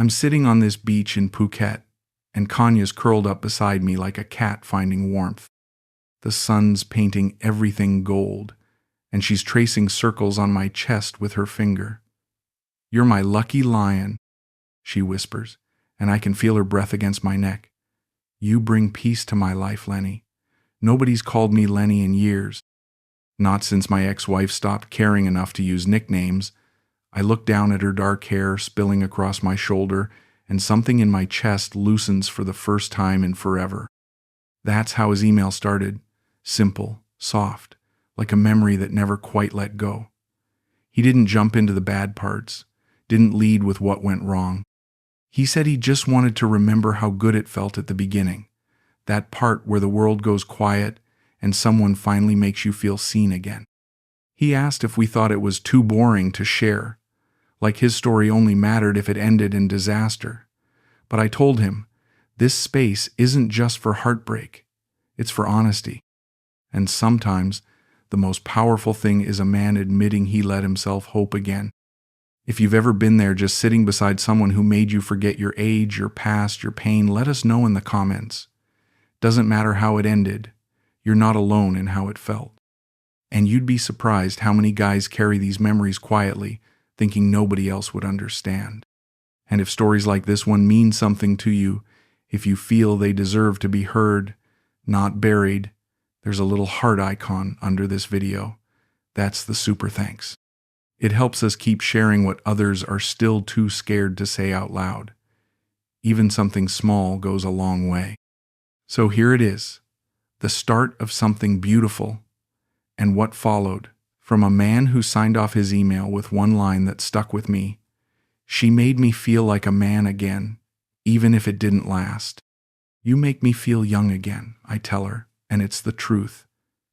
I'm sitting on this beach in Phuket, and Kanye's curled up beside me like a cat finding warmth. The sun's painting everything gold, and she's tracing circles on my chest with her finger. "You're my lucky lion," she whispers, and I can feel her breath against my neck. "You bring peace to my life, Lenny. Nobody's called me Lenny in years. Not since my ex-wife stopped caring enough to use nicknames." I look down at her dark hair spilling across my shoulder, and something in my chest loosens for the first time in forever. That's how his email started. Simple, soft, like a memory that never quite let go. He didn't jump into the bad parts, didn't lead with what went wrong. He said he just wanted to remember how good it felt at the beginning, that part where the world goes quiet and someone finally makes you feel seen again. He asked if we thought it was too boring to share, like his story only mattered if it ended in disaster. But I told him, this space isn't just for heartbreak, it's for honesty. And sometimes, the most powerful thing is a man admitting he let himself hope again. If you've ever been there just sitting beside someone who made you forget your age, your past, your pain, let us know in the comments. Doesn't matter how it ended, you're not alone in how it felt. And you'd be surprised how many guys carry these memories quietly, thinking nobody else would understand. And if stories like this one mean something to you, if you feel they deserve to be heard, not buried, there's a little heart icon under this video. That's the super thanks. It helps us keep sharing what others are still too scared to say out loud. Even something small goes a long way. So here it is, the start of something beautiful, and what followed. From a man who signed off his email with one line that stuck with me: "She made me feel like a man again, even if it didn't last." "You make me feel young again," I tell her, and it's the truth.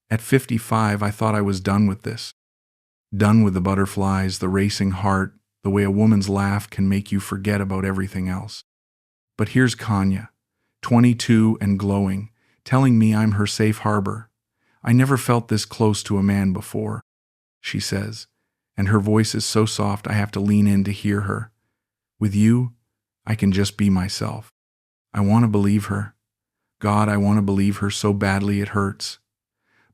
At 55, I thought I was done with this. Done with the butterflies, the racing heart, the way a woman's laugh can make you forget about everything else. But here's Kanye, 22 and glowing, telling me I'm her safe harbor. "I never felt this close to a man before," she says, and her voice is so soft I have to lean in to hear her. "With you, I can just be myself." I want to believe her. God, I want to believe her so badly it hurts.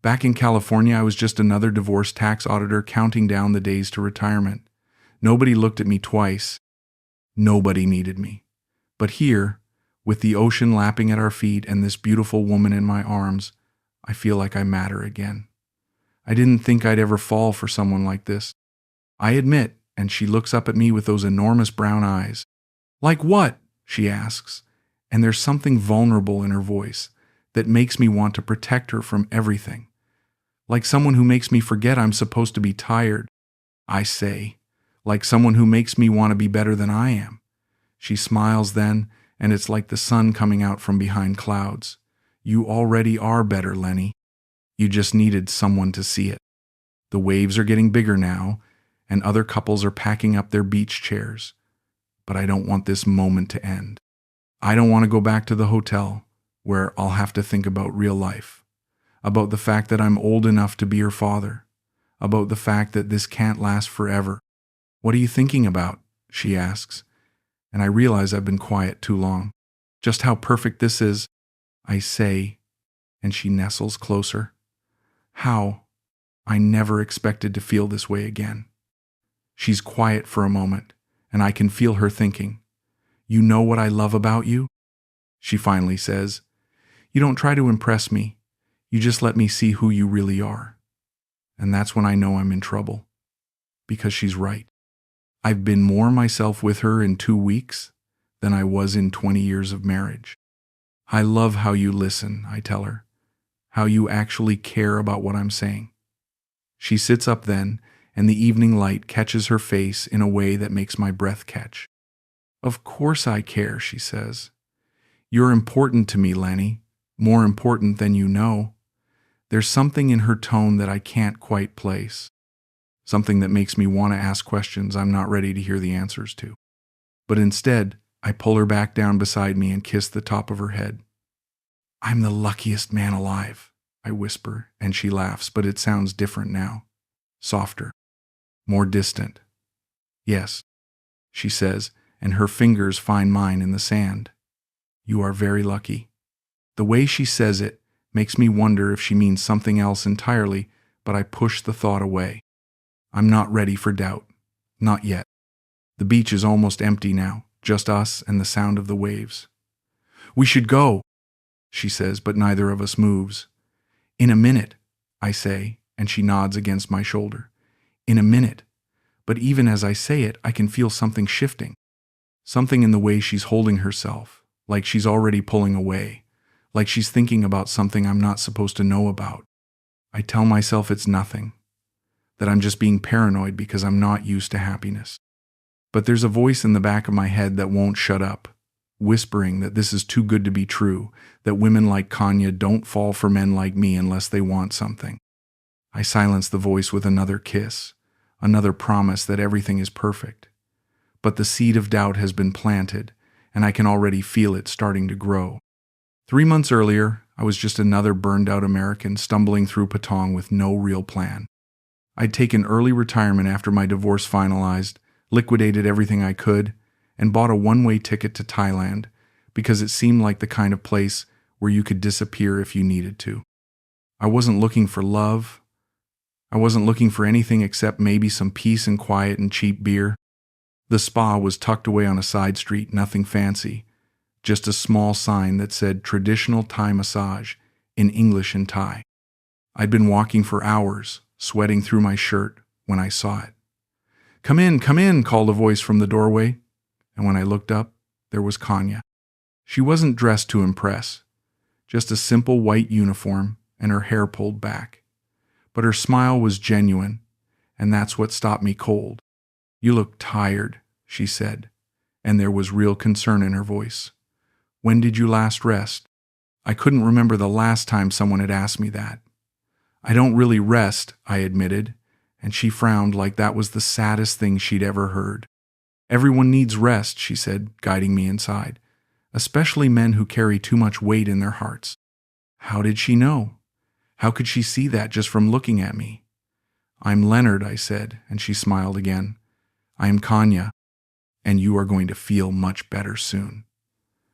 Back in California, I was just another divorced tax auditor counting down the days to retirement. Nobody looked at me twice. Nobody needed me. But here, with the ocean lapping at our feet and this beautiful woman in my arms, I feel like I matter again. I didn't think I'd ever fall for someone like this. I admit, and she looks up at me with those enormous brown eyes. "Like what?" she asks, and there's something vulnerable in her voice that makes me want to protect her from everything. "Like someone who makes me forget I'm supposed to be tired," I say. "Like someone who makes me want to be better than I am." She smiles then, and it's like the sun coming out from behind clouds. "You already are better, Lenny. You just needed someone to see it." The waves are getting bigger now, and other couples are packing up their beach chairs. But I don't want this moment to end. I don't want to go back to the hotel, where I'll have to think about real life. About the fact that I'm old enough to be her father. About the fact that this can't last forever. "What are you thinking about?" she asks. And I realize I've been quiet too long. "Just how perfect this is," I say, and she nestles closer. "How? I never expected to feel this way again." She's quiet for a moment, and I can feel her thinking. "You know what I love about you?" She finally says. "You don't try to impress me. You just let me see who you really are." And that's when I know I'm in trouble. Because she's right. I've been more myself with her in 2 weeks than I was in 20 years of marriage. "I love how you listen," I tell her. "How you actually care about what I'm saying." She sits up then, and the evening light catches her face in a way that makes my breath catch. "Of course I care," she says. "You're important to me, Lenny. More important than you know." There's something in her tone that I can't quite place. Something that makes me want to ask questions I'm not ready to hear the answers to. But instead, I pull her back down beside me and kiss the top of her head. "I'm the luckiest man alive," I whisper, and she laughs, but it sounds different now. Softer. More distant. "Yes," she says, and her fingers find mine in the sand. You are very lucky. The way she says it makes me wonder if she means something else entirely, but I push the thought away. I'm not ready for doubt. Not yet. The beach is almost empty now, just us and the sound of the waves. We should go, she says, but neither of us moves. In a minute, I say, and she nods against my shoulder. In a minute. But even as I say it, I can feel something shifting. Something in the way she's holding herself, like she's already pulling away, like she's thinking about something I'm not supposed to know about. I tell myself it's nothing, that I'm just being paranoid because I'm not used to happiness. But there's a voice in the back of my head that won't shut up, whispering that this is too good to be true, that women like Kanye don't fall for men like me unless they want something. I silence the voice with another kiss, another promise that everything is perfect. But the seed of doubt has been planted, and I can already feel it starting to grow. 3 months earlier, I was just another burned-out American stumbling through Patong with no real plan. I'd taken early retirement after my divorce finalized, liquidated everything I could, and bought a one-way ticket to Thailand because it seemed like the kind of place where you could disappear if you needed to. I wasn't looking for love. I wasn't looking for anything except maybe some peace and quiet and cheap beer. The spa was tucked away on a side street, nothing fancy, just a small sign that said Traditional Thai Massage in English and Thai. I'd been walking for hours, sweating through my shirt, when I saw it. Come in, called a voice from the doorway, and when I looked up, there was Kanye. She wasn't dressed to impress, just a simple white uniform and her hair pulled back. But her smile was genuine, and that's what stopped me cold. You look tired, she said, and there was real concern in her voice. When did you last rest? I couldn't remember the last time someone had asked me that. I don't really rest, I admitted, and she frowned like that was the saddest thing she'd ever heard. Everyone needs rest, she said, guiding me inside, especially men who carry too much weight in their hearts. How did she know? How could she see that just from looking at me? I'm Leonard, I said, and she smiled again. I am Kanye, and you are going to feel much better soon.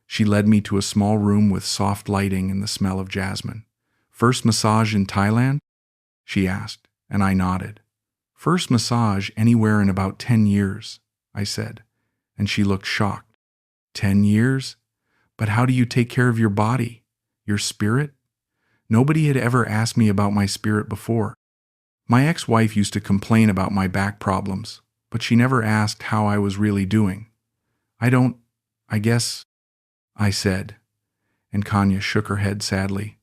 She led me to a small room with soft lighting and the smell of jasmine. First massage in Thailand? She asked, and I nodded. First massage anywhere in about 10 years, I said, and she looked shocked. 10 years? But how do you take care of your body? Your spirit? Nobody had ever asked me about my spirit before. My ex-wife used to complain about my back problems, but she never asked how I was really doing. I guess, I said, and Kanye shook her head sadly.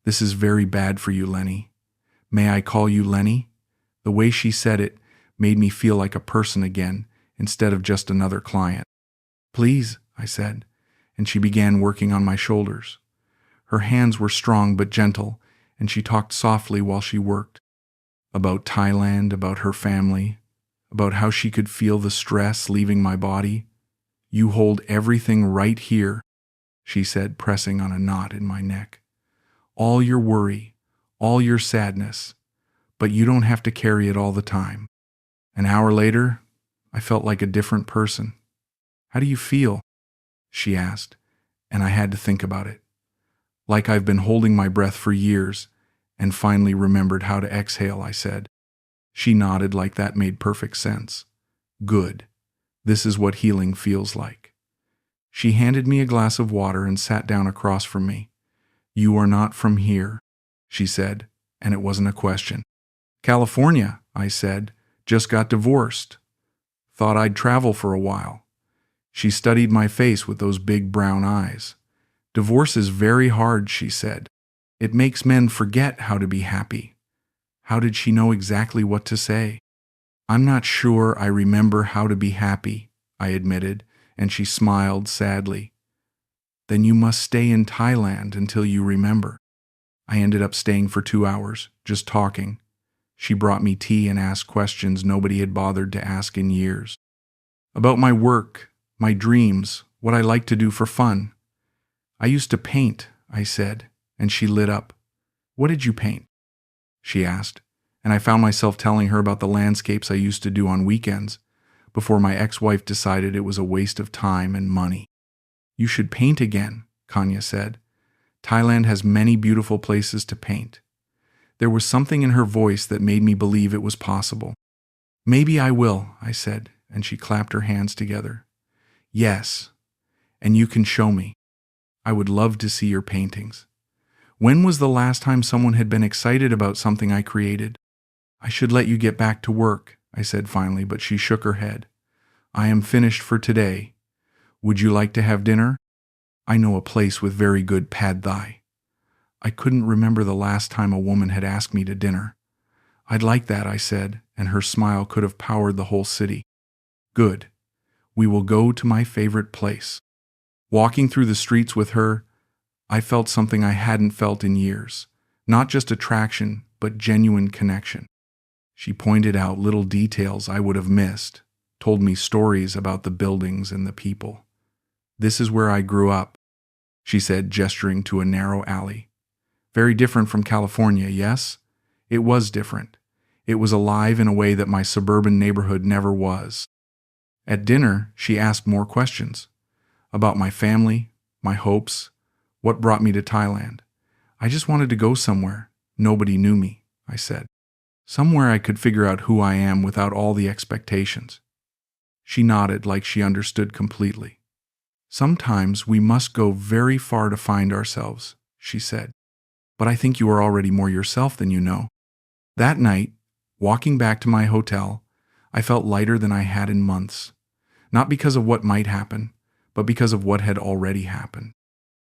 This is very bad for you, Lenny. May I call you Lenny? The way she said it made me feel like a person again, instead of just another client. Please, I said, and she began working on my shoulders. Her hands were strong but gentle, and she talked softly while she worked. About Thailand, about her family, about how she could feel the stress leaving my body. You hold everything right here, she said, pressing on a knot in my neck. All your worry, all your sadness, but you don't have to carry it all the time. An hour later, I felt like a different person. How do you feel? She asked, and I had to think about it. Like I've been holding my breath for years and finally remembered how to exhale, I said. She nodded like that made perfect sense. Good. This is what healing feels like. She handed me a glass of water and sat down across from me. You are not from here, she said, and it wasn't a question. California, I said, just got divorced. Thought I'd travel for a while. She studied my face with those big brown eyes. Divorce is very hard, she said. It makes men forget how to be happy. How did she know exactly what to say? I'm not sure I remember how to be happy, I admitted, and she smiled sadly. Then you must stay in Thailand until you remember. I ended up staying for 2 hours, just talking. She brought me tea and asked questions nobody had bothered to ask in years. About my work, my dreams, what I like to do for fun. I used to paint, I said, and she lit up. What did you paint? She asked, and I found myself telling her about the landscapes I used to do on weekends. before my ex-wife decided it was a waste of time and money. You should paint again, Kanye said. Thailand has many beautiful places to paint. There was something in her voice that made me believe it was possible. Maybe I will, I said, and she clapped her hands together. Yes, and you can show me. I would love to see your paintings. When was the last time someone had been excited about something I created? I should let you get back to work, I said finally, but she shook her head. I am finished for today. Would you like to have dinner? I know a place with very good pad thai. I couldn't remember the last time a woman had asked me to dinner. I'd like that, I said, and her smile could have powered the whole city. Good. We will go to my favorite place. Walking through the streets with her, I felt something I hadn't felt in years. Not just attraction, but genuine connection. She pointed out little details I would have missed, told me stories about the buildings and the people. This is where I grew up, she said, gesturing to a narrow alley. Very different from California, yes? It was different. It was alive in a way that my suburban neighborhood never was. At dinner, she asked more questions. About my family, my hopes, what brought me to Thailand. I just wanted to go somewhere. Nobody knew me, I said. Somewhere I could figure out who I am without all the expectations. She nodded like she understood completely. Sometimes we must go very far to find ourselves, she said. But I think you are already more yourself than you know. That night, walking back to my hotel, I felt lighter than I had in months. Not because of what might happen, but because of what had already happened.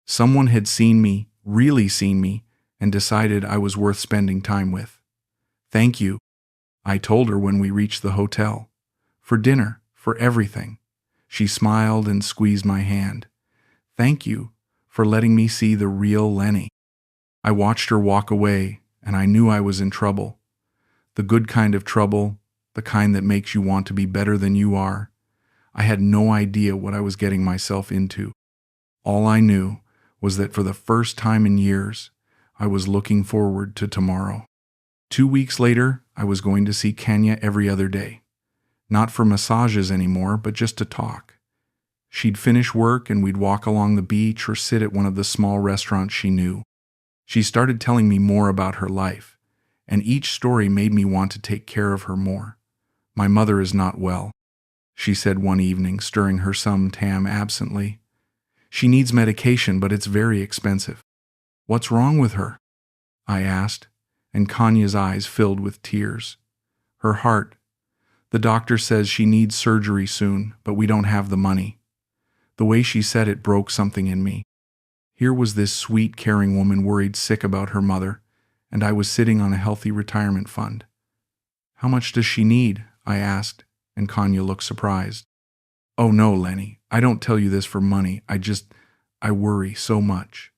Someone had seen me, really seen me, and decided I was worth spending time with. Thank you, I told her when we reached the hotel. For dinner, for everything. She smiled and squeezed my hand. Thank you for letting me see the real Lenny. I watched her walk away, and I knew I was in trouble. The good kind of trouble, the kind that makes you want to be better than you are. I had no idea what I was getting myself into. All I knew was that for the first time in years, I was looking forward to tomorrow. 2 weeks later, I was going to see Kanye every other day. Not for massages anymore, but just to talk. She'd finish work and we'd walk along the beach or sit at one of the small restaurants she knew. She started telling me more about her life, and each story made me want to take care of her more. My mother is not well, she said one evening, stirring her tam absently. She needs medication, but it's very expensive. What's wrong with her? I asked, and Kanye's eyes filled with tears. Her heart. The doctor says she needs surgery soon, but we don't have the money. The way she said it broke something in me. Here was this sweet, caring woman worried sick about her mother, and I was sitting on a healthy retirement fund. How much does she need? I asked, and Kanye looked surprised. Oh no, Lenny, I don't tell you this for money. I worry so much.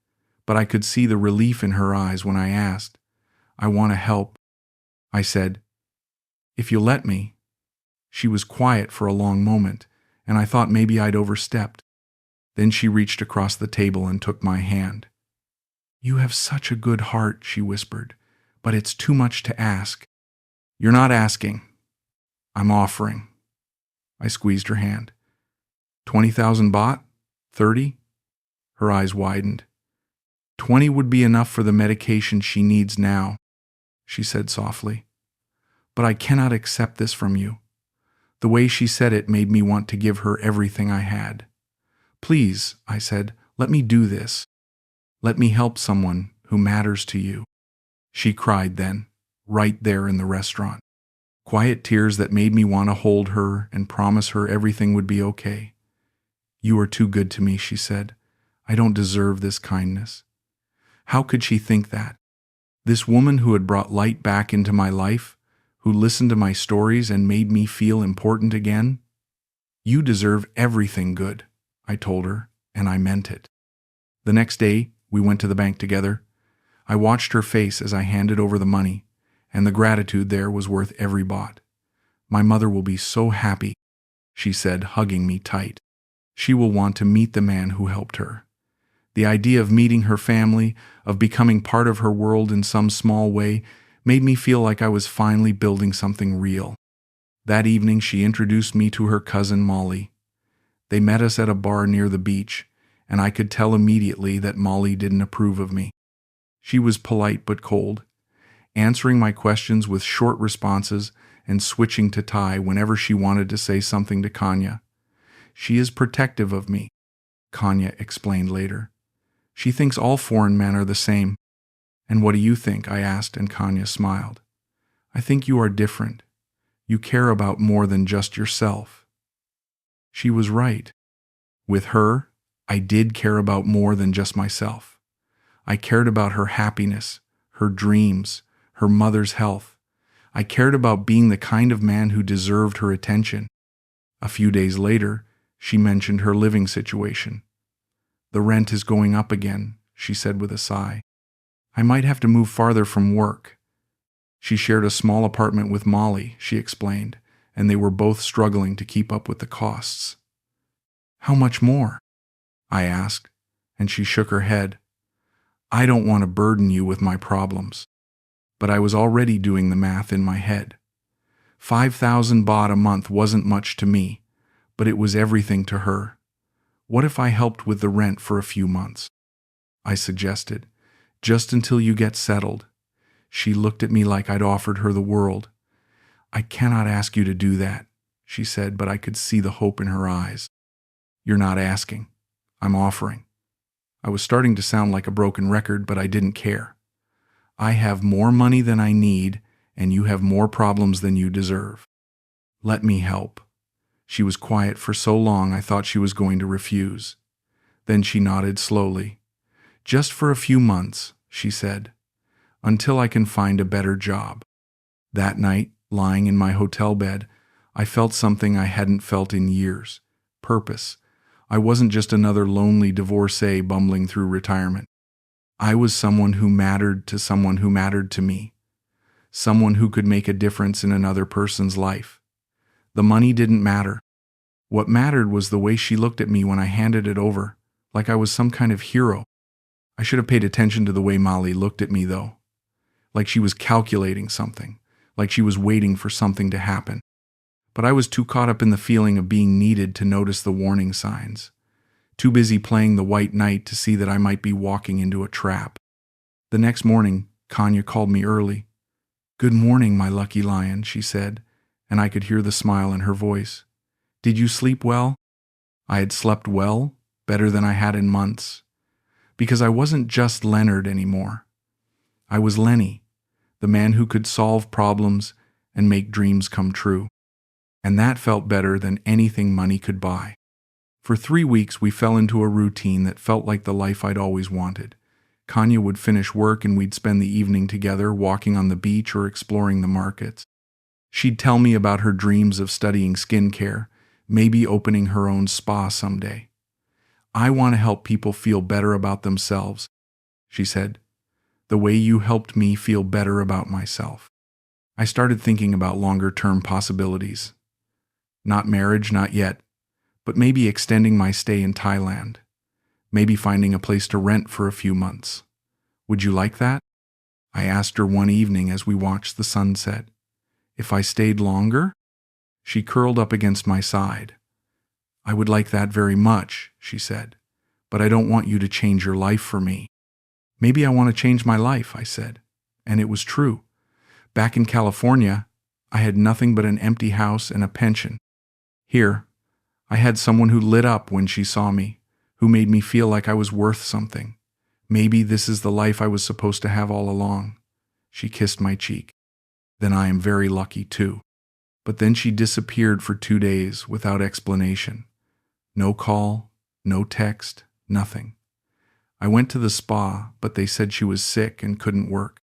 But I could see the relief in her eyes when I asked. I want to help, I said. If you let me. She was quiet for a long moment, and I thought maybe I'd overstepped. Then she reached across the table and took my hand. You have such a good heart, she whispered, but it's too much to ask. You're not asking. I'm offering. I squeezed her hand. 20,000 baht? 30? Her eyes widened. 20 would be enough for the medication she needs now, she said softly. But I cannot accept this from you. The way she said it made me want to give her everything I had. Please, I said, let me do this. Let me help someone who matters to you. She cried then, right there in the restaurant. Quiet tears that made me want to hold her and promise her everything would be okay. You are too good to me, she said. I don't deserve this kindness. How could she think that? This woman who had brought light back into my life, who listened to my stories and made me feel important again? You deserve everything good, I told her, and I meant it. The next day, we went to the bank together. I watched her face as I handed over the money, and the gratitude there was worth every baht. My mother will be so happy, she said, hugging me tight. She will want to meet the man who helped her. The idea of meeting her family, of becoming part of her world in some small way, made me feel like I was finally building something real. That evening she introduced me to her cousin Molly. They met us at a bar near the beach, and I could tell immediately that Molly didn't approve of me. She was polite but cold, answering my questions with short responses and switching to Thai whenever she wanted to say something to Kanye. She is protective of me, Kanye explained later. She thinks all foreign men are the same. And what do you think? I asked, and Kanye smiled. I think you are different. You care about more than just yourself. She was right. With her, I did care about more than just myself. I cared about her happiness, her dreams, her mother's health. I cared about being the kind of man who deserved her attention. A few days later, she mentioned her living situation. The rent is going up again, she said with a sigh. I might have to move farther from work. She shared a small apartment with Molly, she explained, and they were both struggling to keep up with the costs. How much more? I asked, and she shook her head. I don't want to burden you with my problems. But I was already doing the math in my head. 5,000 baht a month wasn't much to me, but it was everything to her. What if I helped with the rent for a few months? I suggested, just until you get settled. She looked at me like I'd offered her the world. I cannot ask you to do that, she said, but I could see the hope in her eyes. You're not asking. I'm offering. I was starting to sound like a broken record, but I didn't care. I have more money than I need, and you have more problems than you deserve. Let me help. She was quiet for so long I thought she was going to refuse. Then she nodded slowly. Just for a few months, she said, until I can find a better job. That night, lying in my hotel bed, I felt something I hadn't felt in years. Purpose. I wasn't just another lonely divorcee bumbling through retirement. I was someone who mattered to someone who mattered to me. Someone who could make a difference in another person's life. The money didn't matter. What mattered was the way she looked at me when I handed it over, like I was some kind of hero. I should have paid attention to the way Molly looked at me, though. Like she was calculating something, like she was waiting for something to happen. But I was too caught up in the feeling of being needed to notice the warning signs. Too busy playing the white knight to see that I might be walking into a trap. The next morning, Kanye called me early. Good morning, my lucky lion, she said, and I could hear the smile in her voice. Did you sleep well? I had slept well, better than I had in months. Because I wasn't just Leonard anymore. I was Lenny, the man who could solve problems and make dreams come true. And that felt better than anything money could buy. For 3 weeks, we fell into a routine that felt like the life I'd always wanted. Kanye would finish work and we'd spend the evening together walking on the beach or exploring the markets. She'd tell me about her dreams of studying skincare, maybe opening her own spa someday. I want to help people feel better about themselves, she said, the way you helped me feel better about myself. I started thinking about longer-term possibilities. Not marriage, not yet, but maybe extending my stay in Thailand. Maybe finding a place to rent for a few months. Would you like that? I asked her one evening as we watched the sunset. If I stayed longer? She curled up against my side. I would like that very much, she said, but I don't want you to change your life for me. Maybe I want to change my life, I said, and it was true. Back in California, I had nothing but an empty house and a pension. Here, I had someone who lit up when she saw me, who made me feel like I was worth something. Maybe this is the life I was supposed to have all along. She kissed my cheek. Then I am very lucky too. But then she disappeared for 2 days without explanation. No call, no text, nothing. I went to the spa, but they said she was sick and couldn't work.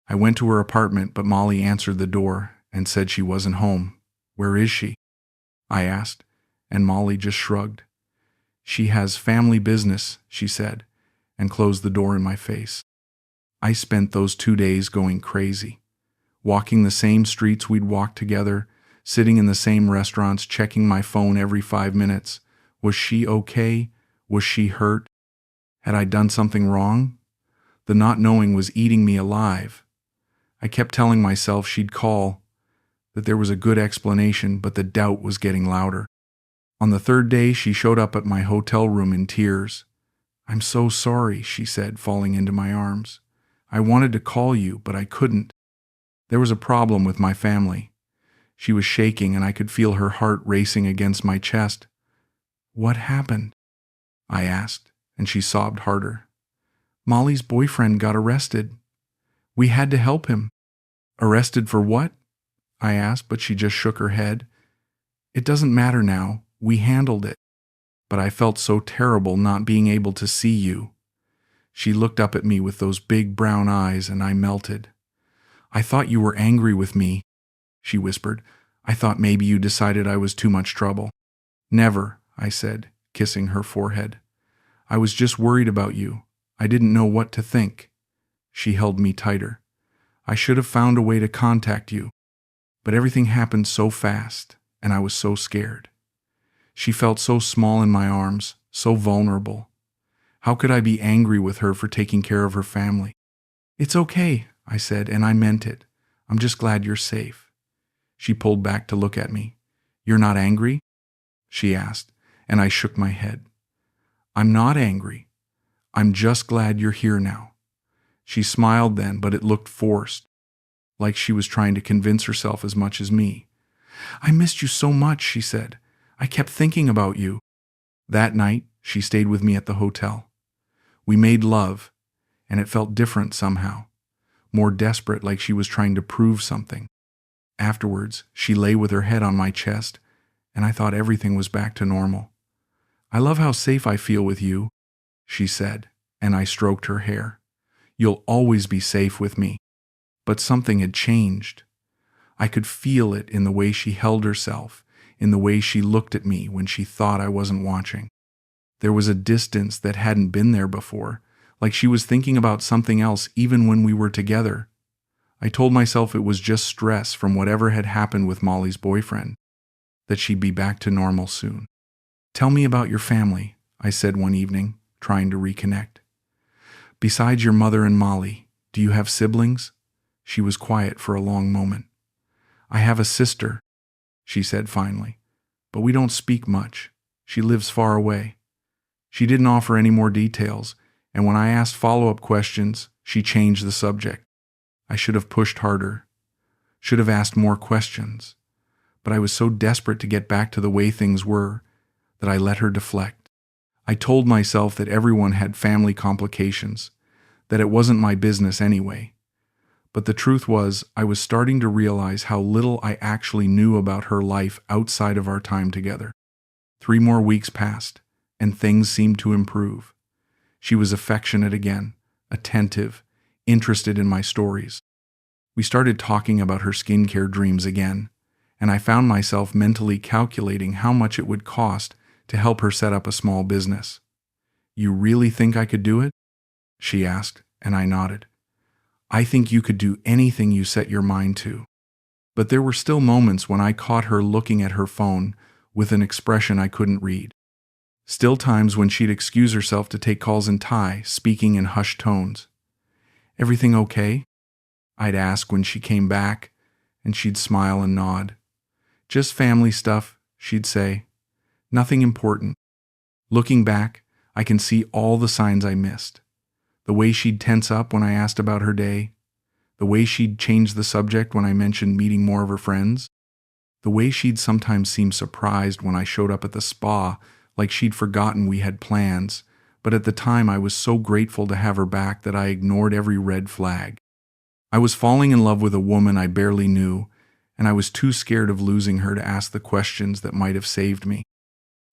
I went to her apartment, but Molly answered the door and said she wasn't home. Where is she? I asked, and Molly just shrugged. She has family business, she said, and closed the door in my face. I spent those 2 days going crazy, walking the same streets we'd walked together, sitting in the same restaurants, checking my phone every 5 minutes. Was she okay? Was she hurt? Had I done something wrong? The not knowing was eating me alive. I kept telling myself she'd call. that there was a good explanation, but the doubt was getting louder. On the third day, she showed up at my hotel room in tears. "I'm so sorry," she said, falling into my arms. "I wanted to call you, but I couldn't. There was a problem with my family." She was shaking, and I could feel her heart racing against my chest. "What happened?" I asked, and she sobbed harder. "Molly's boyfriend got arrested. We had to help him." "Arrested for what?" I asked, but she just shook her head. "It doesn't matter now. We handled it. But I felt so terrible not being able to see you." She looked up at me with those big brown eyes, and I melted. "I thought you were angry with me," she whispered. "I thought maybe you decided I was too much trouble." "Never," I said, kissing her forehead. "I was just worried about you. I didn't know what to think." She held me tighter. "I should have found a way to contact you. But everything happened so fast, and I was so scared." She felt so small in my arms, so vulnerable. How could I be angry with her for taking care of her family? "It's okay," I said, and I meant it. "I'm just glad you're safe." She pulled back to look at me. "You're not angry?" she asked, and I shook my head. "I'm not angry. I'm just glad you're here now." She smiled then, but it looked forced, like she was trying to convince herself as much as me. "I missed you so much," she said. "I kept thinking about you." That night, she stayed with me at the hotel. We made love, and it felt different somehow, more desperate, like she was trying to prove something. Afterwards, she lay with her head on my chest, and I thought everything was back to normal. "I love how safe I feel with you," she said, and I stroked her hair. "You'll always be safe with me." But something had changed. I could feel it in the way she held herself, in the way she looked at me when she thought I wasn't watching. There was a distance that hadn't been there before, like she was thinking about something else even when we were together. I told myself it was just stress from whatever had happened with Molly's boyfriend, that she'd be back to normal soon. "Tell me about your family," I said one evening, trying to reconnect. "Besides your mother and Molly, do you have siblings?" She was quiet for a long moment. "I have a sister," she said finally, "but we don't speak much. She lives far away." She didn't offer any more details, and when I asked follow-up questions, she changed the subject. I should have pushed harder, should have asked more questions, but I was so desperate to get back to the way things were that I let her deflect. I told myself that everyone had family complications, that it wasn't my business anyway. But the truth was, I was starting to realize how little I actually knew about her life outside of our time together. 3 more weeks passed, and things seemed to improve. She was affectionate again, attentive, interested in my stories. We started talking about her skincare dreams again, and I found myself mentally calculating how much it would cost to help her set up a small business. "You really think I could do it?" she asked, and I nodded. "I think you could do anything you set your mind to." But there were still moments when I caught her looking at her phone with an expression I couldn't read. Still times when she'd excuse herself to take calls in Thai, speaking in hushed tones. "Everything okay?" I'd ask when she came back, and she'd smile and nod. "Just family stuff," she'd say. "Nothing important." Looking back, I can see all the signs I missed. The way she'd tense up when I asked about her day. The way she'd change the subject when I mentioned meeting more of her friends. The way she'd sometimes seem surprised when I showed up at the spa, like she'd forgotten we had plans, but at the time I was so grateful to have her back that I ignored every red flag. I was falling in love with a woman I barely knew, and I was too scared of losing her to ask the questions that might have saved me.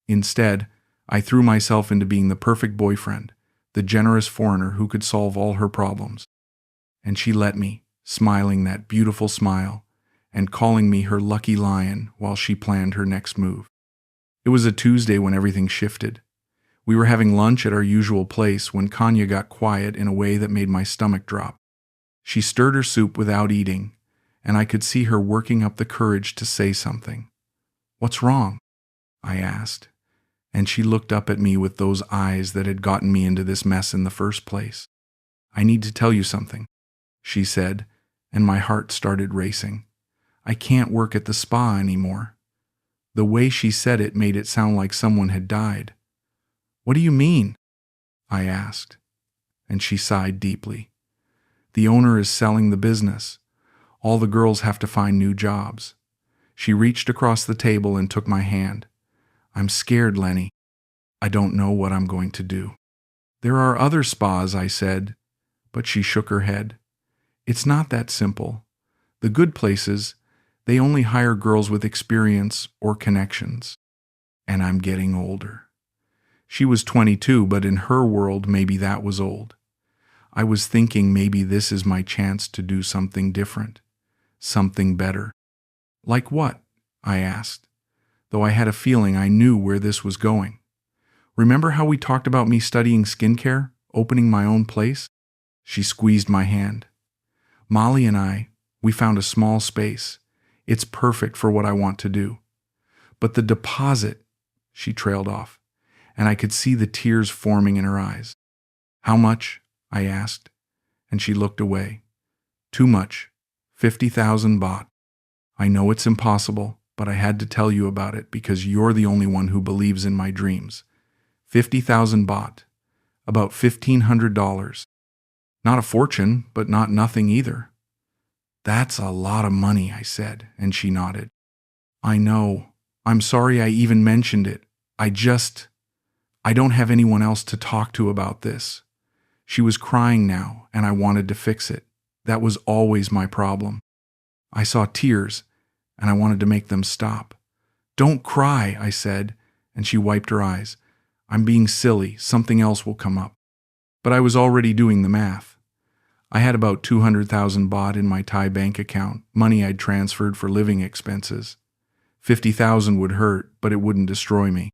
Instead, I threw myself into being the perfect boyfriend, the generous foreigner who could solve all her problems. And she let me, smiling that beautiful smile, and calling me her lucky lion while she planned her next move. It was a Tuesday when everything shifted. We were having lunch at our usual place when Kanye got quiet in a way that made my stomach drop. She stirred her soup without eating, and I could see her working up the courage to say something. "What's wrong?" I asked, and she looked up at me with those eyes that had gotten me into this mess in the first place. "I need to tell you something," she said, and my heart started racing. I can't work at the spa anymore. The way she said it made it sound like someone had died. What do you mean? I asked, and she sighed deeply. The owner is selling the business. All the girls have to find new jobs. She reached across the table and took my hand. I'm scared, Lenny. I don't know what I'm going to do. There are other spas, I said, but she shook her head. It's not that simple. The good places, they only hire girls with experience or connections. And I'm getting older. She was 22, but in her world, maybe that was old. I was thinking maybe this is my chance to do something different, something better. Like what? I asked, though I had a feeling I knew where this was going. Remember how we talked about me studying skincare, opening my own place? She squeezed my hand. Molly and I, we found a small space. It's perfect for what I want to do. But the deposit, she trailed off, and I could see the tears forming in her eyes. How much? I asked, and she looked away. Too much. 50,000 baht. I know it's impossible, but I had to tell you about it because you're the only one who believes in my dreams. 50,000 baht. About $1,500. Not a fortune, but not nothing either. That's a lot of money, I said, and she nodded. I know. I'm sorry I even mentioned it. I don't have anyone else to talk to about this. She was crying now, and I wanted to fix it. That was always my problem. I saw tears, and I wanted to make them stop. Don't cry, I said, and she wiped her eyes. I'm being silly. Something else will come up. But I was already doing the math. I had about 200,000 baht in my Thai bank account, money I'd transferred for living expenses. 50,000 would hurt, but it wouldn't destroy me.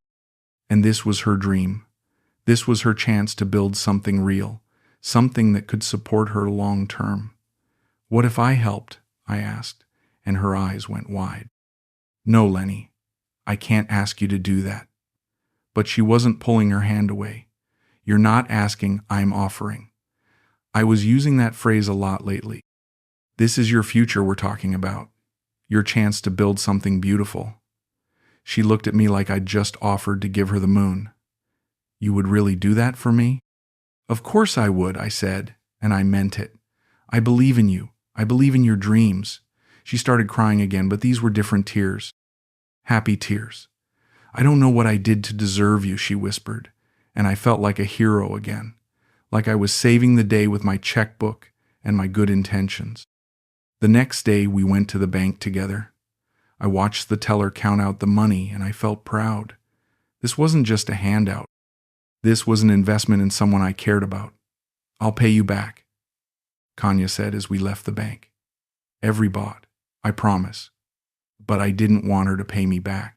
And this was her dream. This was her chance to build something real, something that could support her long term. What if I helped? I asked, and her eyes went wide. No, Lenny, I can't ask you to do that. But she wasn't pulling her hand away. You're not asking, I'm offering. I was using that phrase a lot lately. This is your future we're talking about. Your chance to build something beautiful. She looked at me like I'd just offered to give her the moon. You would really do that for me? Of course I would, I said, and I meant it. I believe in you. I believe in your dreams. She started crying again, but these were different tears. Happy tears. I don't know what I did to deserve you, she whispered, and I felt like a hero again, like I was saving the day with my checkbook and my good intentions. The next day, we went to the bank together. I watched the teller count out the money, and I felt proud. This wasn't just a handout. This was an investment in someone I cared about. I'll pay you back, Kanye said as we left the bank. Every baht, I promise. But I didn't want her to pay me back.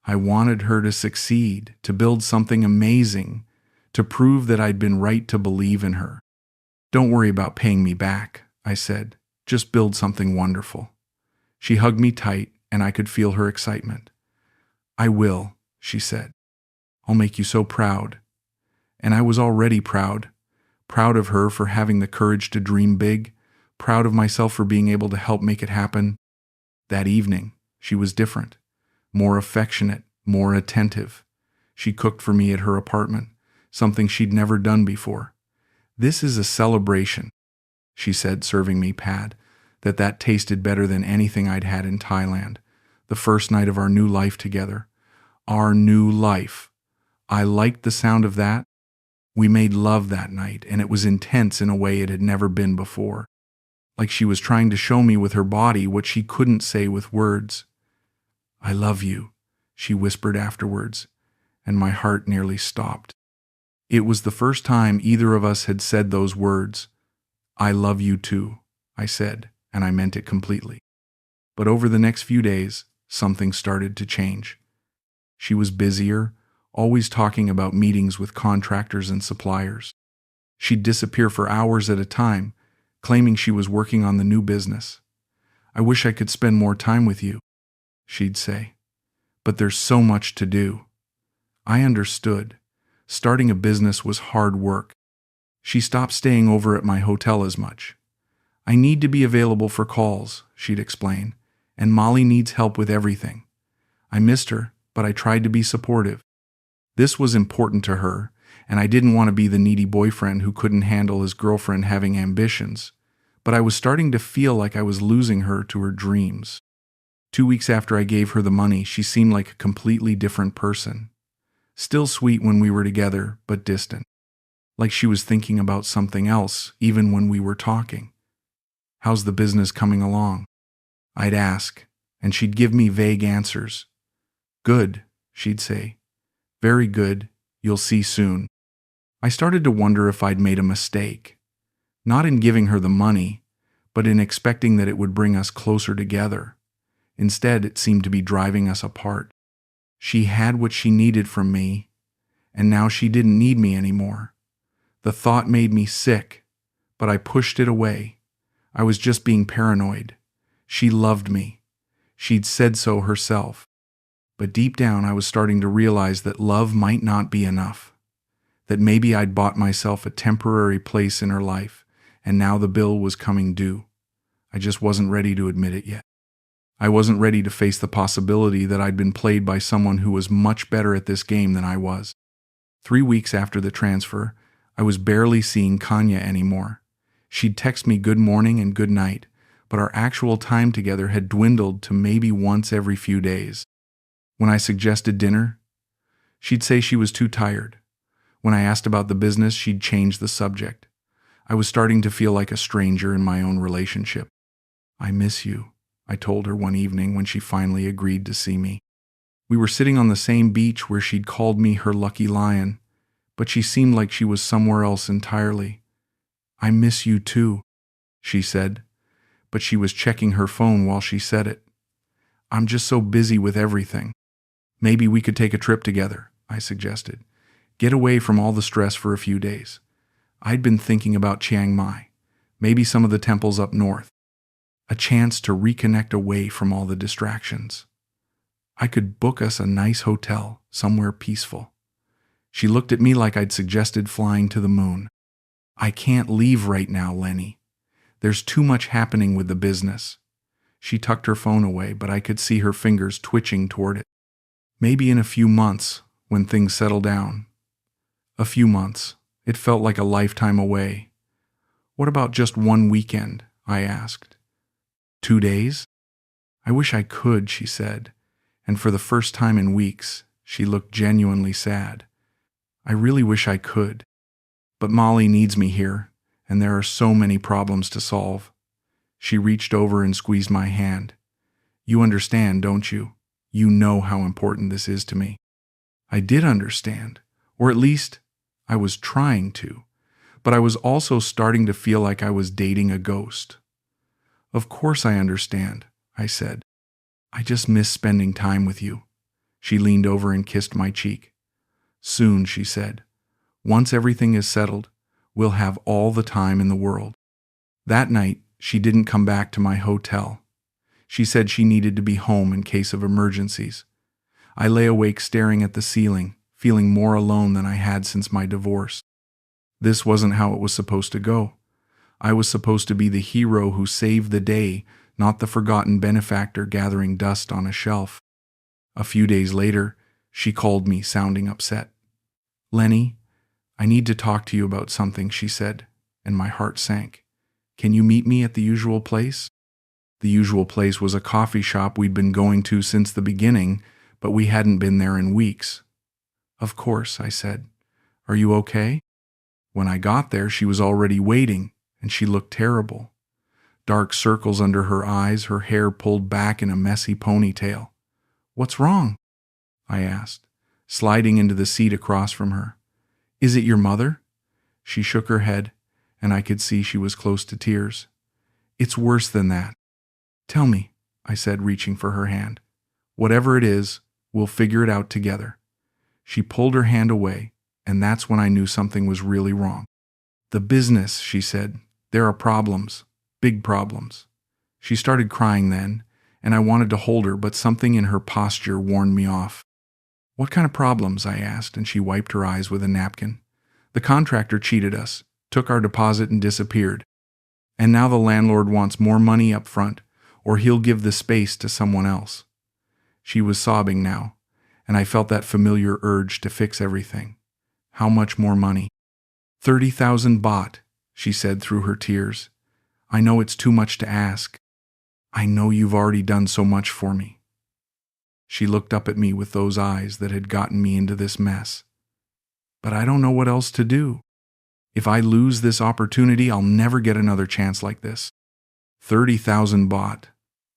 I wanted her to succeed, to build something amazing, to prove that I'd been right to believe in her. Don't worry about paying me back, I said. Just build something wonderful. She hugged me tight, and I could feel her excitement. I will, she said. I'll make you so proud. And I was already proud. Proud of her for having the courage to dream big. Proud of myself for being able to help make it happen. That evening, she was different. More affectionate, more attentive. She cooked for me at her apartment, something she'd never done before. This is a celebration, she said, serving me pad, that tasted better than anything I'd had in Thailand. The first night of our new life together. Our new life. I liked the sound of that. We made love that night, and it was intense in a way it had never been before. Like she was trying to show me with her body what she couldn't say with words. I love you, she whispered afterwards, and my heart nearly stopped. It was the first time either of us had said those words. I love you too, I said, and I meant it completely. But over the next few days, something started to change. She was busier, always talking about meetings with contractors and suppliers. She'd disappear for hours at a time, claiming she was working on the new business. I wish I could spend more time with you, she'd say. But there's so much to do. I understood. Starting a business was hard work. She stopped staying over at my hotel as much. I need to be available for calls, she'd explain, and Molly needs help with everything. I missed her, but I tried to be supportive. This was important to her, and I didn't want to be the needy boyfriend who couldn't handle his girlfriend having ambitions, but I was starting to feel like I was losing her to her dreams. 2 weeks after I gave her the money, she seemed like a completely different person. Still sweet when we were together, but distant. Like she was thinking about something else, even when we were talking. "How's the business coming along?" I'd ask, and she'd give me vague answers. "Good," she'd say. "Very good. You'll see soon." I started to wonder if I'd made a mistake. Not in giving her the money, but in expecting that it would bring us closer together. Instead, it seemed to be driving us apart. She had what she needed from me, and now she didn't need me anymore. The thought made me sick, but I pushed it away. I was just being paranoid. She loved me. She'd said so herself. But deep down, I was starting to realize that love might not be enough. That maybe I'd bought myself a temporary place in her life, and now the bill was coming due. I just wasn't ready to admit it yet. I wasn't ready to face the possibility that I'd been played by someone who was much better at this game than I was. 3 weeks after the transfer, I was barely seeing Kanye anymore. She'd text me good morning and good night, but our actual time together had dwindled to maybe once every few days. When I suggested dinner, she'd say she was too tired. When I asked about the business, she'd change the subject. I was starting to feel like a stranger in my own relationship. "I miss you," I told her one evening when she finally agreed to see me. We were sitting on the same beach where she'd called me her lucky lion, but she seemed like she was somewhere else entirely. "I miss you too," she said, but she was checking her phone while she said it. "I'm just so busy with everything." "Maybe we could take a trip together," I suggested. "Get away from all the stress for a few days." I'd been thinking about Chiang Mai, maybe some of the temples up north. A chance to reconnect away from all the distractions. I could book us a nice hotel, somewhere peaceful. She looked at me like I'd suggested flying to the moon. "I can't leave right now, Lenny. There's too much happening with the business." She tucked her phone away, but I could see her fingers twitching toward it. "Maybe in a few months, when things settle down." A few months. It felt like a lifetime away. "What about just one weekend?" I asked. 2 days? "I wish I could," she said, and for the first time in weeks, she looked genuinely sad. "I really wish I could. But Molly needs me here, and there are so many problems to solve." She reached over and squeezed my hand. "You understand, don't you? You know how important this is to me." I did understand, or at least I was trying to, but I was also starting to feel like I was dating a ghost. "Of course I understand," I said. "I just miss spending time with you." She leaned over and kissed my cheek. "Soon," she said. "Once everything is settled, we'll have all the time in the world." That night, she didn't come back to my hotel. She said she needed to be home in case of emergencies. I lay awake staring at the ceiling, feeling more alone than I had since my divorce. This wasn't how it was supposed to go. I was supposed to be the hero who saved the day, not the forgotten benefactor gathering dust on a shelf. A few days later, she called me, sounding upset. "Lenny, I need to talk to you about something," she said, and my heart sank. "Can you meet me at the usual place?" The usual place was a coffee shop we'd been going to since the beginning, but we hadn't been there in weeks. "Of course," I said. "Are you okay?" When I got there, she was already waiting, and she looked terrible. Dark circles under her eyes, her hair pulled back in a messy ponytail. "What's wrong?" I asked, sliding into the seat across from her. "Is it your mother?" She shook her head, and I could see she was close to tears. "It's worse than that." "Tell me," I said, reaching for her hand. "Whatever it is, we'll figure it out together." She pulled her hand away, and that's when I knew something was really wrong. "The business," she said. "There are problems. Big problems." She started crying then, and I wanted to hold her, but something in her posture warned me off. "What kind of problems?" I asked, and she wiped her eyes with a napkin. "The contractor cheated us, took our deposit and disappeared. And now the landlord wants more money up front, or he'll give the space to someone else. She was sobbing now, and I felt that familiar urge to fix everything. How much more money? 30,000 baht, she said through her tears. I know it's too much to ask. I know you've already done so much for me. She looked up at me with those eyes that had gotten me into this mess. But I don't know what else to do. If I lose this opportunity, I'll never get another chance like this. 30,000 baht,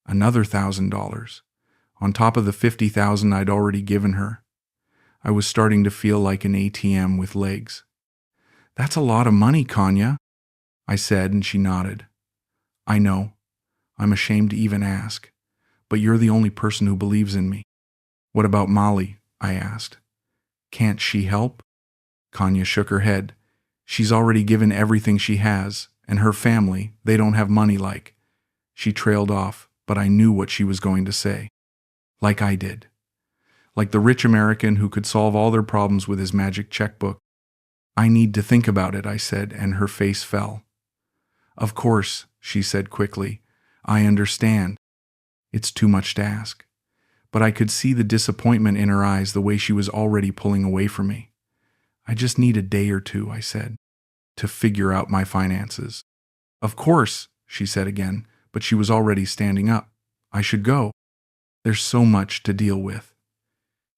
another $1,000, on top of the 50,000 I'd already given her. I was starting to feel like an ATM with legs. That's a lot of money, Kanye, I said, and she nodded. I know. I'm ashamed to even ask, but you're the only person who believes in me. What about Molly? I asked. Can't she help? Kanye shook her head. She's already given everything she has, and her family, they don't have money like. She trailed off, but I knew what she was going to say. Like I did. Like the rich American who could solve all their problems with his magic checkbook. I need to think about it, I said, and her face fell. Of course, she said quickly. I understand. It's too much to ask. But I could see the disappointment in her eyes the way she was already pulling away from me. I just need a day or two, I said, to figure out my finances. Of course, she said again, but she was already standing up. I should go. There's so much to deal with.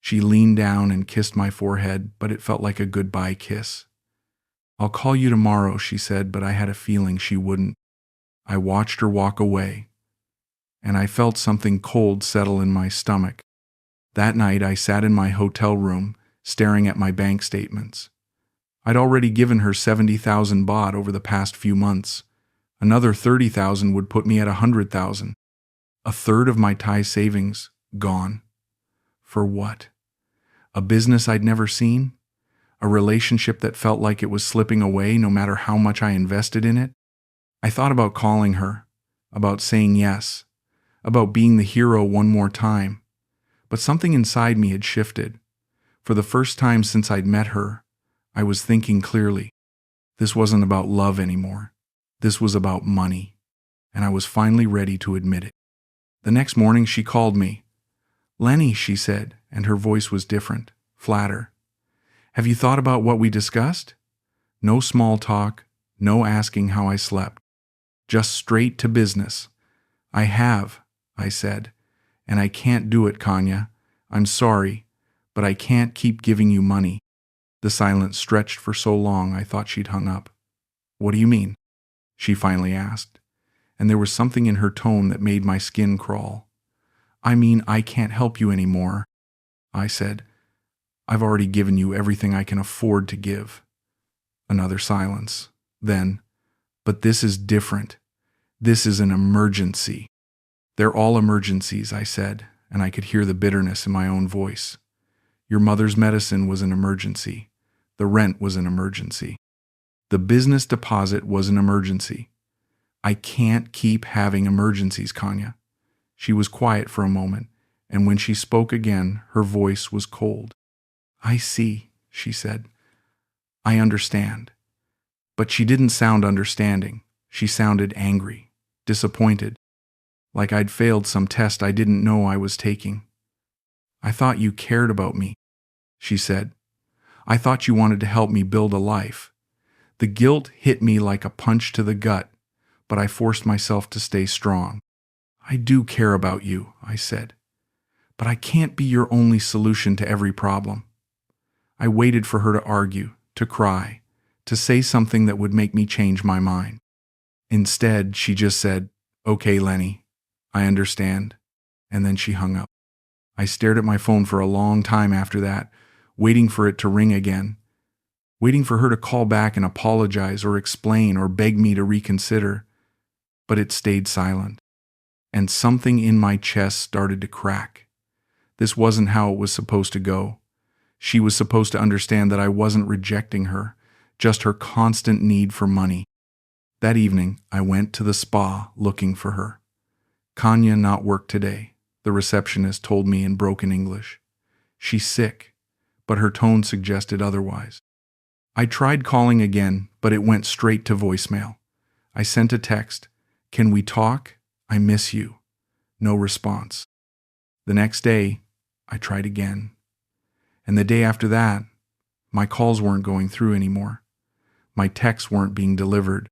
She leaned down and kissed my forehead, but it felt like a goodbye kiss. I'll call you tomorrow, she said, but I had a feeling she wouldn't. I watched her walk away, and I felt something cold settle in my stomach. That night I sat in my hotel room, staring at my bank statements. I'd already given her 70,000 baht over the past few months. Another 30,000 would put me at 100,000. A third of my Thai savings gone. For what? A business I'd never seen? A relationship that felt like it was slipping away no matter how much I invested in it? I thought about calling her, about saying yes, about being the hero one more time. But something inside me had shifted. For the first time since I'd met her, I was thinking clearly. This wasn't about love anymore. This was about money. And I was finally ready to admit it. The next morning she called me. Lenny, she said, and her voice was different, flatter. Have you thought about what we discussed? No small talk, no asking how I slept. Just straight to business. I have, I said, and I can't do it, Kanye. I'm sorry, but I can't keep giving you money. The silence stretched for so long I thought she'd hung up. What do you mean? She finally asked, and there was something in her tone that made my skin crawl. I mean, I can't help you anymore, I said. I've already given you everything I can afford to give. Another silence. Then, but this is different. This is an emergency. They're all emergencies, I said, and I could hear the bitterness in my own voice. Your mother's medicine was an emergency. The rent was an emergency. The business deposit was an emergency. I can't keep having emergencies, Kanye. She was quiet for a moment, and when she spoke again, her voice was cold. I see, she said. I understand. But she didn't sound understanding. She sounded angry, disappointed, like I'd failed some test I didn't know I was taking. I thought you cared about me, she said. I thought you wanted to help me build a life. The guilt hit me like a punch to the gut, but I forced myself to stay strong. I do care about you, I said, but I can't be your only solution to every problem. I waited for her to argue, to cry, to say something that would make me change my mind. Instead, she just said, Okay, Lenny, I understand, and then she hung up. I stared at my phone for a long time after that, waiting for it to ring again, waiting for her to call back and apologize or explain or beg me to reconsider, but it stayed silent. And something in my chest started to crack. This wasn't how it was supposed to go. She was supposed to understand that I wasn't rejecting her, just her constant need for money. That evening, I went to the spa looking for her. Kanye not work today, the receptionist told me in broken English. She's sick, but her tone suggested otherwise. I tried calling again, but it went straight to voicemail. I sent a text. Can we talk? I miss you. No response. The next day, I tried again. And the day after that, my calls weren't going through anymore. My texts weren't being delivered.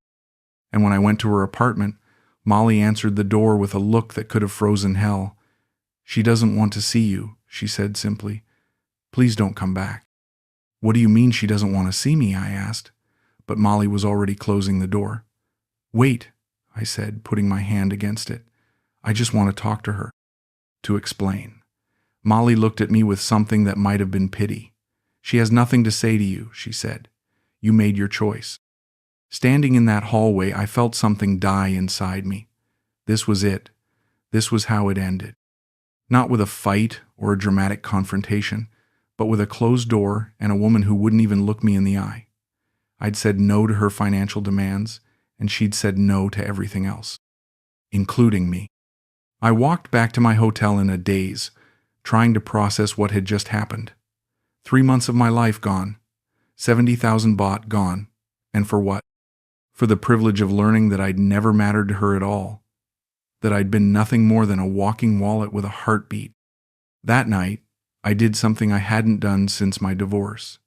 And when I went to her apartment, Molly answered the door with a look that could have frozen hell. "She doesn't want to see you," she said simply. "Please don't come back." "What do you mean she doesn't want to see me?" I asked, but Molly was already closing the door. "Wait," I said, putting my hand against it. "I just want to talk to her." To explain. Molly looked at me with something that might have been pity. "She has nothing to say to you," she said. "You made your choice." Standing in that hallway, I felt something die inside me. This was it. This was how it ended. Not with a fight or a dramatic confrontation, but with a closed door and a woman who wouldn't even look me in the eye. I'd said no to her financial demands, and she'd said no to everything else, including me. I walked back to my hotel in a daze, trying to process what had just happened. 3 months of my life gone, 70,000 baht gone, and for what? For the privilege of learning that I'd never mattered to her at all, that I'd been nothing more than a walking wallet with a heartbeat. That night, I did something I hadn't done since my divorce.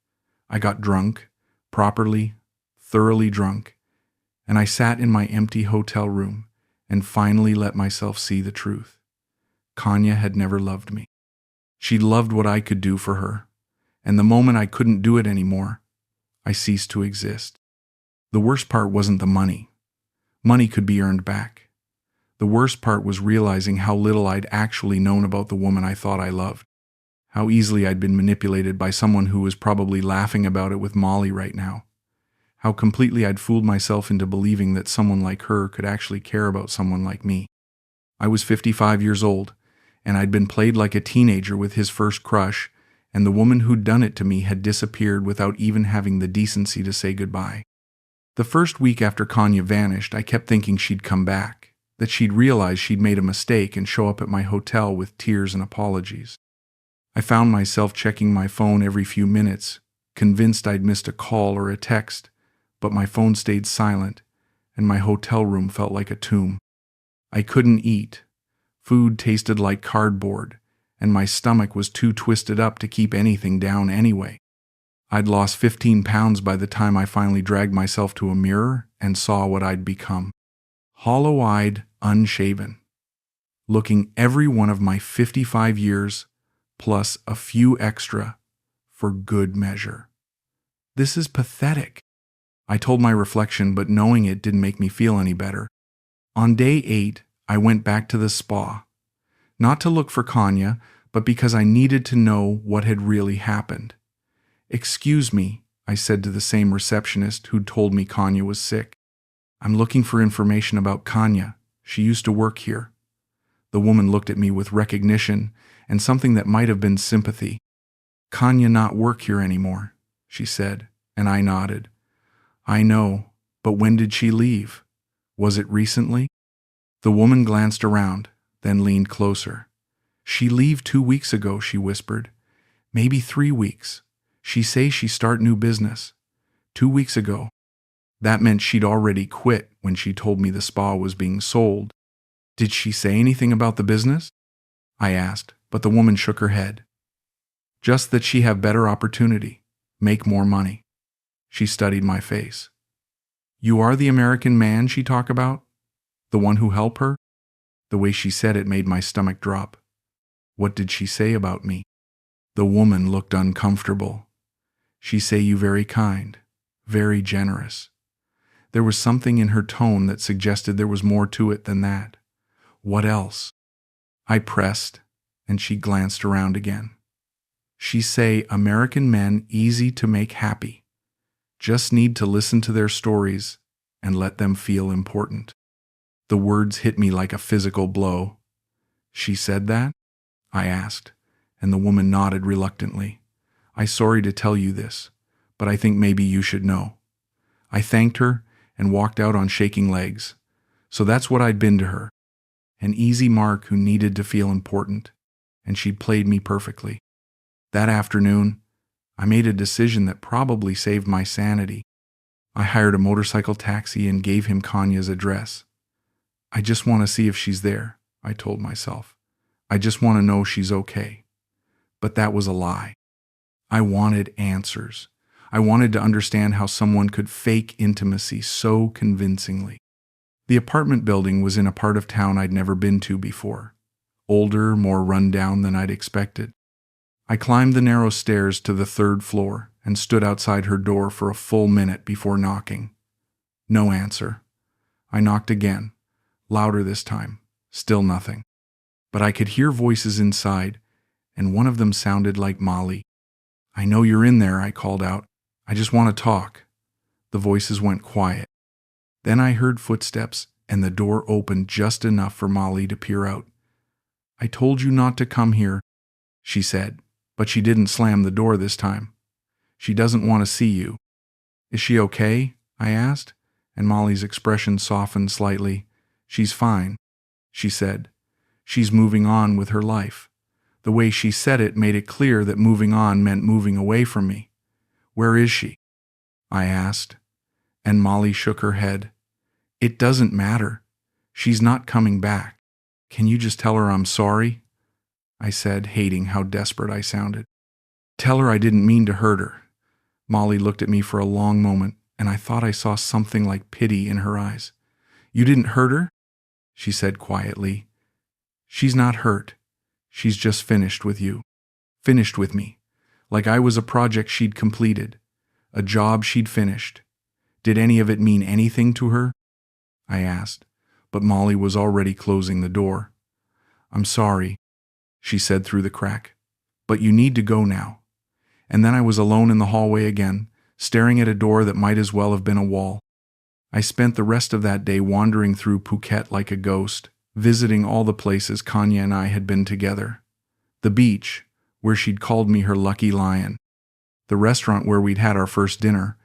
I got drunk, properly, thoroughly drunk, and I sat in my empty hotel room and finally let myself see the truth. Kanye had never loved me. She loved what I could do for her, and the moment I couldn't do it anymore, I ceased to exist. The worst part wasn't the money. Money could be earned back. The worst part was realizing how little I'd actually known about the woman I thought I loved. How easily I'd been manipulated by someone who was probably laughing about it with Molly right now. How completely I'd fooled myself into believing that someone like her could actually care about someone like me. I was 55 years old, and I'd been played like a teenager with his first crush, and the woman who'd done it to me had disappeared without even having the decency to say goodbye. The first week after Kanye vanished, I kept thinking she'd come back, that she'd realize she'd made a mistake and show up at my hotel with tears and apologies. I found myself checking my phone every few minutes, convinced I'd missed a call or a text, but my phone stayed silent, and my hotel room felt like a tomb. I couldn't eat. Food tasted like cardboard, and my stomach was too twisted up to keep anything down anyway. I'd lost 15 pounds by the time I finally dragged myself to a mirror and saw what I'd become. Hollow-eyed, unshaven. Looking every one of my 55 years, plus a few extra, for good measure. This is pathetic. I told my reflection, but knowing it didn't make me feel any better. On day 8, I went back to the spa. Not to look for Kanye, but because I needed to know what had really happened. "Excuse me," I said to the same receptionist who'd told me Kanye was sick. "I'm looking for information about Kanye. She used to work here." The woman looked at me with recognition and something that might have been sympathy. "Kanye not work here anymore," she said, and I nodded. "I know, but when did she leave? Was it recently?" The woman glanced around, then leaned closer. "She leave 2 weeks ago," she whispered. "Maybe 3 weeks. She say she start new business. 2 weeks ago." That meant she'd already quit when she told me the spa was being sold. "Did she say anything about the business?" I asked, but the woman shook her head. "Just that she have better opportunity, make more money." She studied my face. "You are the American man she talk about? The one who helped her?" The way she said it made my stomach drop. "What did she say about me?" The woman looked uncomfortable. "She say you very kind, very generous." There was something in her tone that suggested there was more to it than that. "What else?" I pressed, and she glanced around again. "She say American men easy to make happy. Just need to listen to their stories and let them feel important." The words hit me like a physical blow. "She said that?" I asked, and the woman nodded reluctantly. "I sorry to tell you this, but I think maybe you should know." I thanked her and walked out on shaking legs. So that's what I'd been to her. An easy mark who needed to feel important, and she'd played me perfectly. That afternoon, I made a decision that probably saved my sanity. I hired a motorcycle taxi and gave him Kanye's address. "I just want to see if she's there," I told myself. I just want to know she's okay. But that was a lie. I wanted answers. I wanted to understand how someone could fake intimacy so convincingly. The apartment building was in a part of town I'd never been to before. Older, more run down than I'd expected. I climbed the narrow stairs to the third floor and stood outside her door for a full minute before knocking. No answer. I knocked again, louder this time. Still nothing. But I could hear voices inside, and one of them sounded like Molly. "I know you're in there," I called out. "I just want to talk." The voices went quiet. Then I heard footsteps, and the door opened just enough for Molly to peer out. "I told you not to come here," she said, but she didn't slam the door this time. "She doesn't want to see you." "Is she okay?" I asked, and Molly's expression softened slightly. "She's fine," she said. "She's moving on with her life." The way she said it made it clear that moving on meant moving away from me. "Where is she?" I asked, and Molly shook her head. "It doesn't matter. She's not coming back. Can you just tell her I'm sorry?" I said, hating how desperate I sounded. "Tell her I didn't mean to hurt her." Molly looked at me for a long moment, and I thought I saw something like pity in her eyes. "You didn't hurt her?" she said quietly. "She's not hurt. She's just finished with you. Finished with me. Like I was a project she'd completed. A job she'd finished. Did any of it mean anything to her?" I asked, but Molly was already closing the door. "I'm sorry," she said through the crack, "but you need to go now." And then I was alone in the hallway again, staring at a door that might as well have been a wall. I spent the rest of that day wandering through Phuket like a ghost, visiting all the places Kanye and I had been together. The beach, where she'd called me her lucky lion. The restaurant where we'd had our first dinner.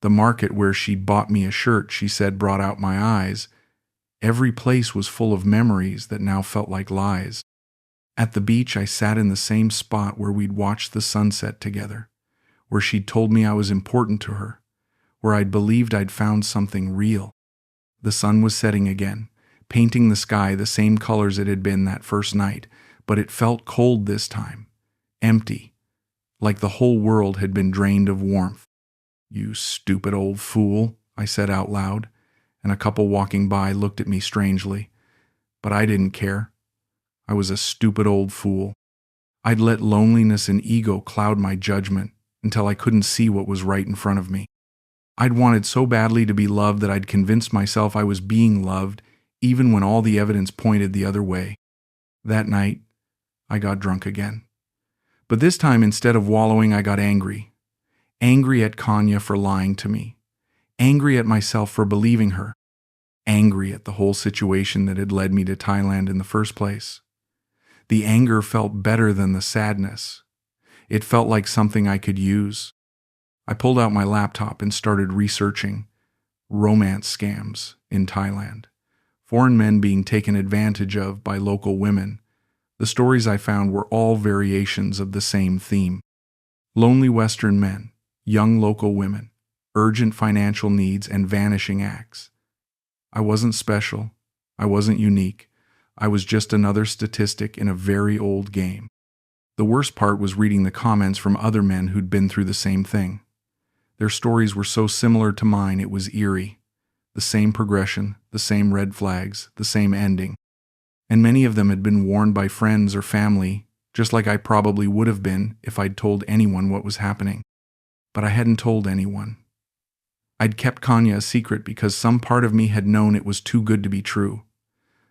The market where she'd bought me a shirt she said brought out my eyes. Every place was full of memories that now felt like lies. At the beach, I sat in the same spot where we'd watched the sunset together, where she'd told me I was important to her, where I'd believed I'd found something real. The sun was setting again, painting the sky the same colors it had been that first night, but it felt cold this time, empty, like the whole world had been drained of warmth. "You stupid old fool," I said out loud, and a couple walking by looked at me strangely. But I didn't care. I was a stupid old fool. I'd let loneliness and ego cloud my judgment until I couldn't see what was right in front of me. I'd wanted so badly to be loved that I'd convinced myself I was being loved, even when all the evidence pointed the other way. That night, I got drunk again. But this time, instead of wallowing, I got angry. Angry at Kanye for lying to me. Angry at myself for believing her. Angry at the whole situation that had led me to Thailand in the first place. The anger felt better than the sadness. It felt like something I could use. I pulled out my laptop and started researching romance scams in Thailand. Foreign men being taken advantage of by local women. The stories I found were all variations of the same theme. Lonely Western men, young local women, urgent financial needs, and vanishing acts. I wasn't special. I wasn't unique. I was just another statistic in a very old game. The worst part was reading the comments from other men who'd been through the same thing. Their stories were so similar to mine it was eerie. The same progression, the same red flags, the same ending. And many of them had been warned by friends or family, just like I probably would have been if I'd told anyone what was happening. But I hadn't told anyone. I'd kept Kanye a secret because some part of me had known it was too good to be true.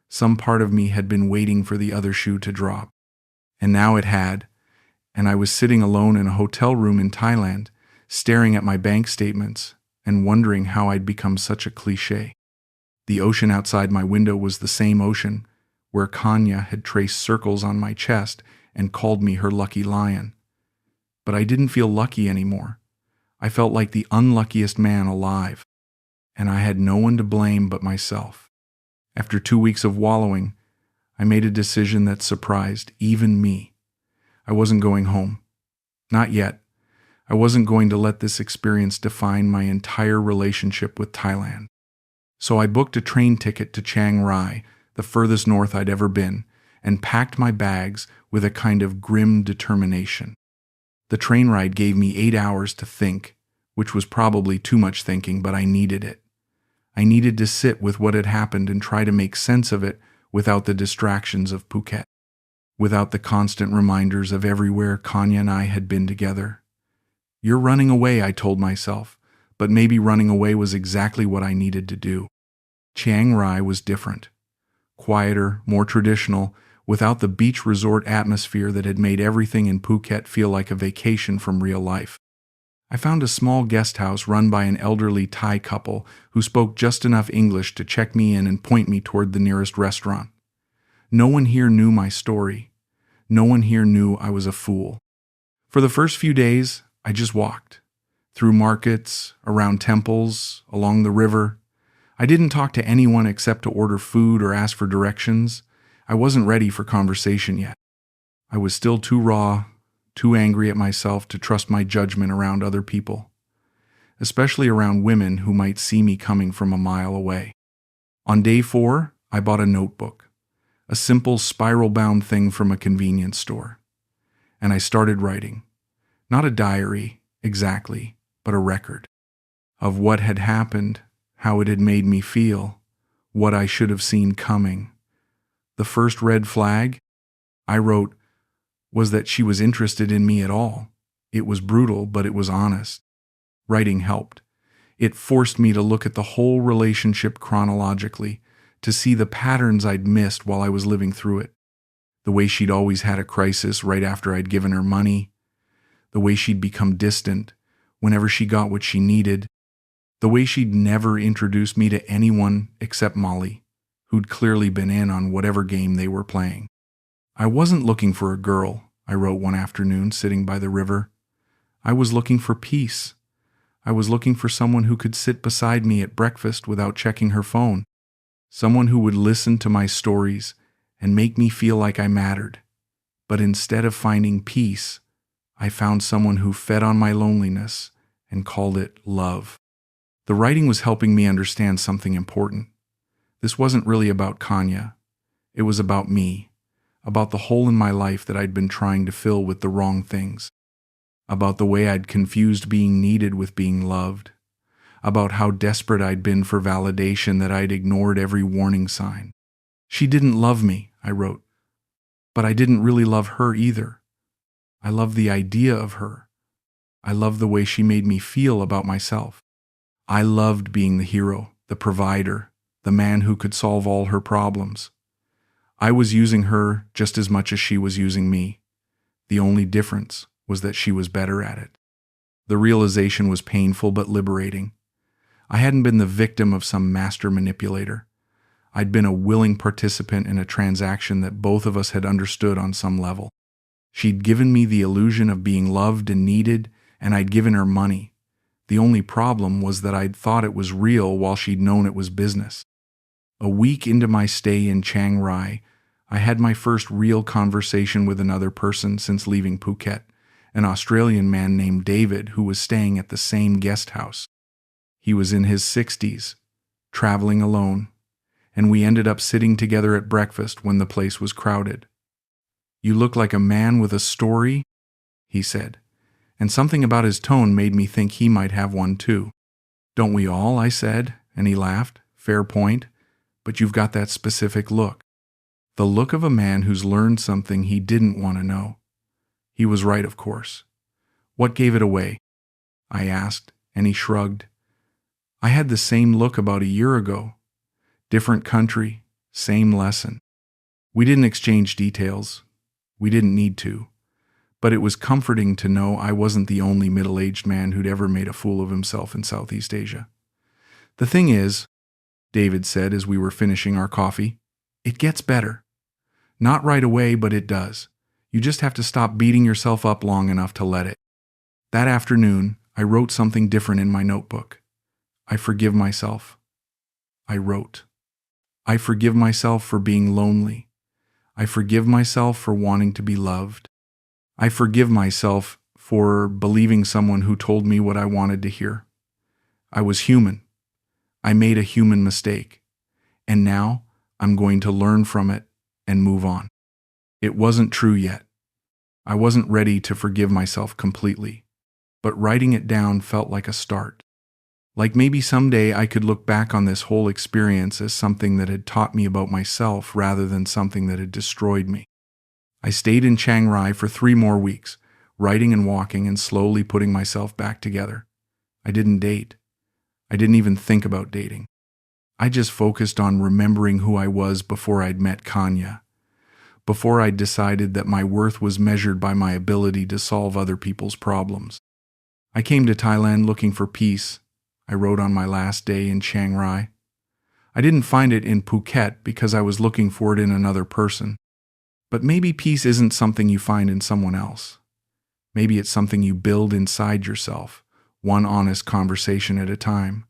Some part of me had been waiting for the other shoe to drop. And now it had, and I was sitting alone in a hotel room in Thailand, staring at my bank statements and wondering how I'd become such a cliché. The ocean outside my window was the same ocean where Kanye had traced circles on my chest and called me her lucky lion. But I didn't feel lucky anymore. I felt like the unluckiest man alive, and I had no one to blame but myself. After 2 weeks of wallowing, I made a decision that surprised even me. I wasn't going home. Not yet. I wasn't going to let this experience define my entire relationship with Thailand. So I booked a train ticket to Chiang Rai, the furthest north I'd ever been, and packed my bags with a kind of grim determination. The train ride gave me 8 hours to think, which was probably too much thinking, but I needed it. I needed to sit with what had happened and try to make sense of it without the distractions of Phuket, without the constant reminders of everywhere Kanye and I had been together. You're running away, I told myself, but maybe running away was exactly what I needed to do. Chiang Rai was different. Quieter, more traditional, without the beach resort atmosphere that had made everything in Phuket feel like a vacation from real life. I found a small guest house run by an elderly Thai couple who spoke just enough English to check me in and point me toward the nearest restaurant. No one here knew my story. No one here knew I was a fool. For the first few days, I just walked. Through markets, around temples, along the river. I didn't talk to anyone except to order food or ask for directions. I wasn't ready for conversation yet. I was still too raw, too angry at myself to trust my judgment around other people, especially around women who might see me coming from a mile away. On day 4, I bought a notebook, a simple spiral-bound thing from a convenience store. And I started writing. Not a diary, exactly, but a record of what had happened, how it had made me feel, what I should have seen coming. The first red flag, I wrote, was that she was interested in me at all. It was brutal, but it was honest. Writing helped. It forced me to look at the whole relationship chronologically, to see the patterns I'd missed while I was living through it. The way she'd always had a crisis right after I'd given her money. The way she'd become distant whenever she got what she needed. The way she'd never introduced me to anyone except Molly, who'd clearly been in on whatever game they were playing. I wasn't looking for a girl, I wrote one afternoon sitting by the river. I was looking for peace. I was looking for someone who could sit beside me at breakfast without checking her phone. Someone who would listen to my stories and make me feel like I mattered. But instead of finding peace, I found someone who fed on my loneliness and called it love. The writing was helping me understand something important. This wasn't really about Kanye. It was about me, about the hole in my life that I'd been trying to fill with the wrong things, about the way I'd confused being needed with being loved, about how desperate I'd been for validation that I'd ignored every warning sign. She didn't love me, I wrote, but I didn't really love her either. I loved the idea of her. I loved the way she made me feel about myself. I loved being the hero, the provider, the man who could solve all her problems. I was using her just as much as she was using me. The only difference was that she was better at it. The realization was painful but liberating. I hadn't been the victim of some master manipulator. I'd been a willing participant in a transaction that both of us had understood on some level. She'd given me the illusion of being loved and needed, and I'd given her money. The only problem was that I'd thought it was real while she'd known it was business. A week into my stay in Chiang Rai, I had my first real conversation with another person since leaving Phuket, an Australian man named David who was staying at the same guest house. He was in his 60s, traveling alone, and we ended up sitting together at breakfast when the place was crowded. "You look like a man with a story," he said, and something about his tone made me think he might have one too. "Don't we all?" I said, and he laughed. "Fair point, but you've got that specific look. The look of a man who's learned something he didn't want to know." He was right, of course. "What gave it away?" I asked, and he shrugged. "I had the same look about a year ago. Different country, same lesson. We didn't exchange details. We didn't need to. But it was comforting to know I wasn't the only middle-aged man who'd ever made a fool of himself in Southeast Asia. The thing is," David said as we were finishing our coffee, "it gets better. Not right away, but it does. You just have to stop beating yourself up long enough to let it." That afternoon, I wrote something different in my notebook. "I forgive myself." I wrote, "I forgive myself for being lonely. I forgive myself for wanting to be loved. I forgive myself for believing someone who told me what I wanted to hear. I was human. I made a human mistake. And now I'm going to learn from it and move on. It wasn't true yet. I wasn't ready to forgive myself completely, but writing it down felt like a start. Like maybe someday I could look back on this whole experience as something that had taught me about myself rather than something that had destroyed me. I stayed in Chiang Rai for 3 more weeks, writing and walking and slowly putting myself back together. I didn't date. I didn't even think about dating. I just focused on remembering who I was before I'd met Kanye, before I'd decided that my worth was measured by my ability to solve other people's problems. I came to Thailand looking for peace, I wrote on my last day in Chiang Rai. I didn't find it in Phuket because I was looking for it in another person. But maybe peace isn't something you find in someone else. Maybe it's something you build inside yourself, one honest conversation at a time,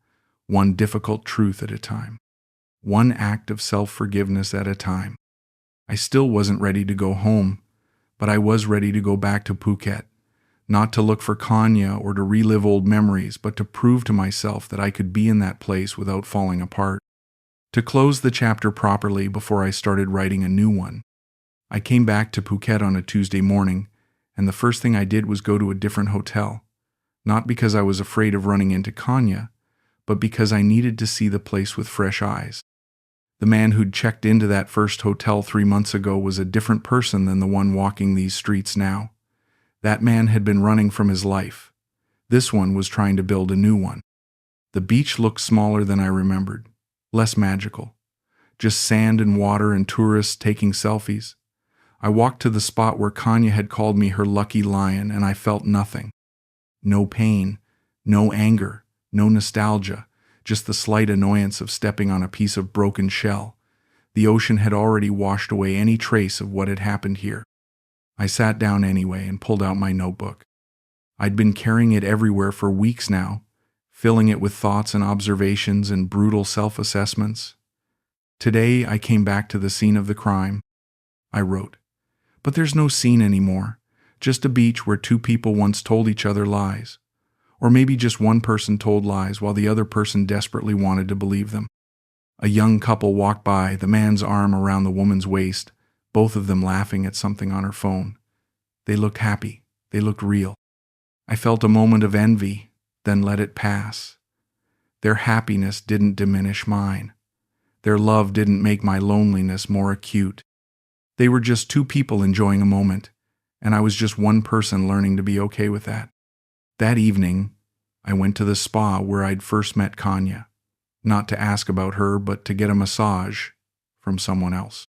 one difficult truth at a time, one act of self-forgiveness at a time. I still wasn't ready to go home, but I was ready to go back to Phuket, not to look for Kanye or to relive old memories, but to prove to myself that I could be in that place without falling apart. To close the chapter properly before I started writing a new one, I came back to Phuket on a Tuesday morning, and the first thing I did was go to a different hotel, not because I was afraid of running into Kanye, but because I needed to see the place with fresh eyes. The man who'd checked into that first hotel 3 months ago was a different person than the one walking these streets now. That man had been running from his life. This one was trying to build a new one. The beach looked smaller than I remembered, less magical. Just sand and water and tourists taking selfies. I walked to the spot where Kanye had called me her lucky lion, and I felt nothing. No pain, no anger, no nostalgia, just the slight annoyance of stepping on a piece of broken shell. The ocean had already washed away any trace of what had happened here. I sat down anyway and pulled out my notebook. I'd been carrying it everywhere for weeks now, filling it with thoughts and observations and brutal self-assessments. Today I came back to the scene of the crime. I wrote, but there's no scene anymore, just a beach where 2 people once told each other lies. Or maybe just one person told lies while the other person desperately wanted to believe them. A young couple walked by, the man's arm around the woman's waist, both of them laughing at something on her phone. They looked happy. They looked real. I felt a moment of envy, then let it pass. Their happiness didn't diminish mine. Their love didn't make my loneliness more acute. They were just 2 people enjoying a moment, and I was just one person learning to be okay with that. That evening, I went to the spa where I'd first met Kanye, not to ask about her, but to get a massage from someone else.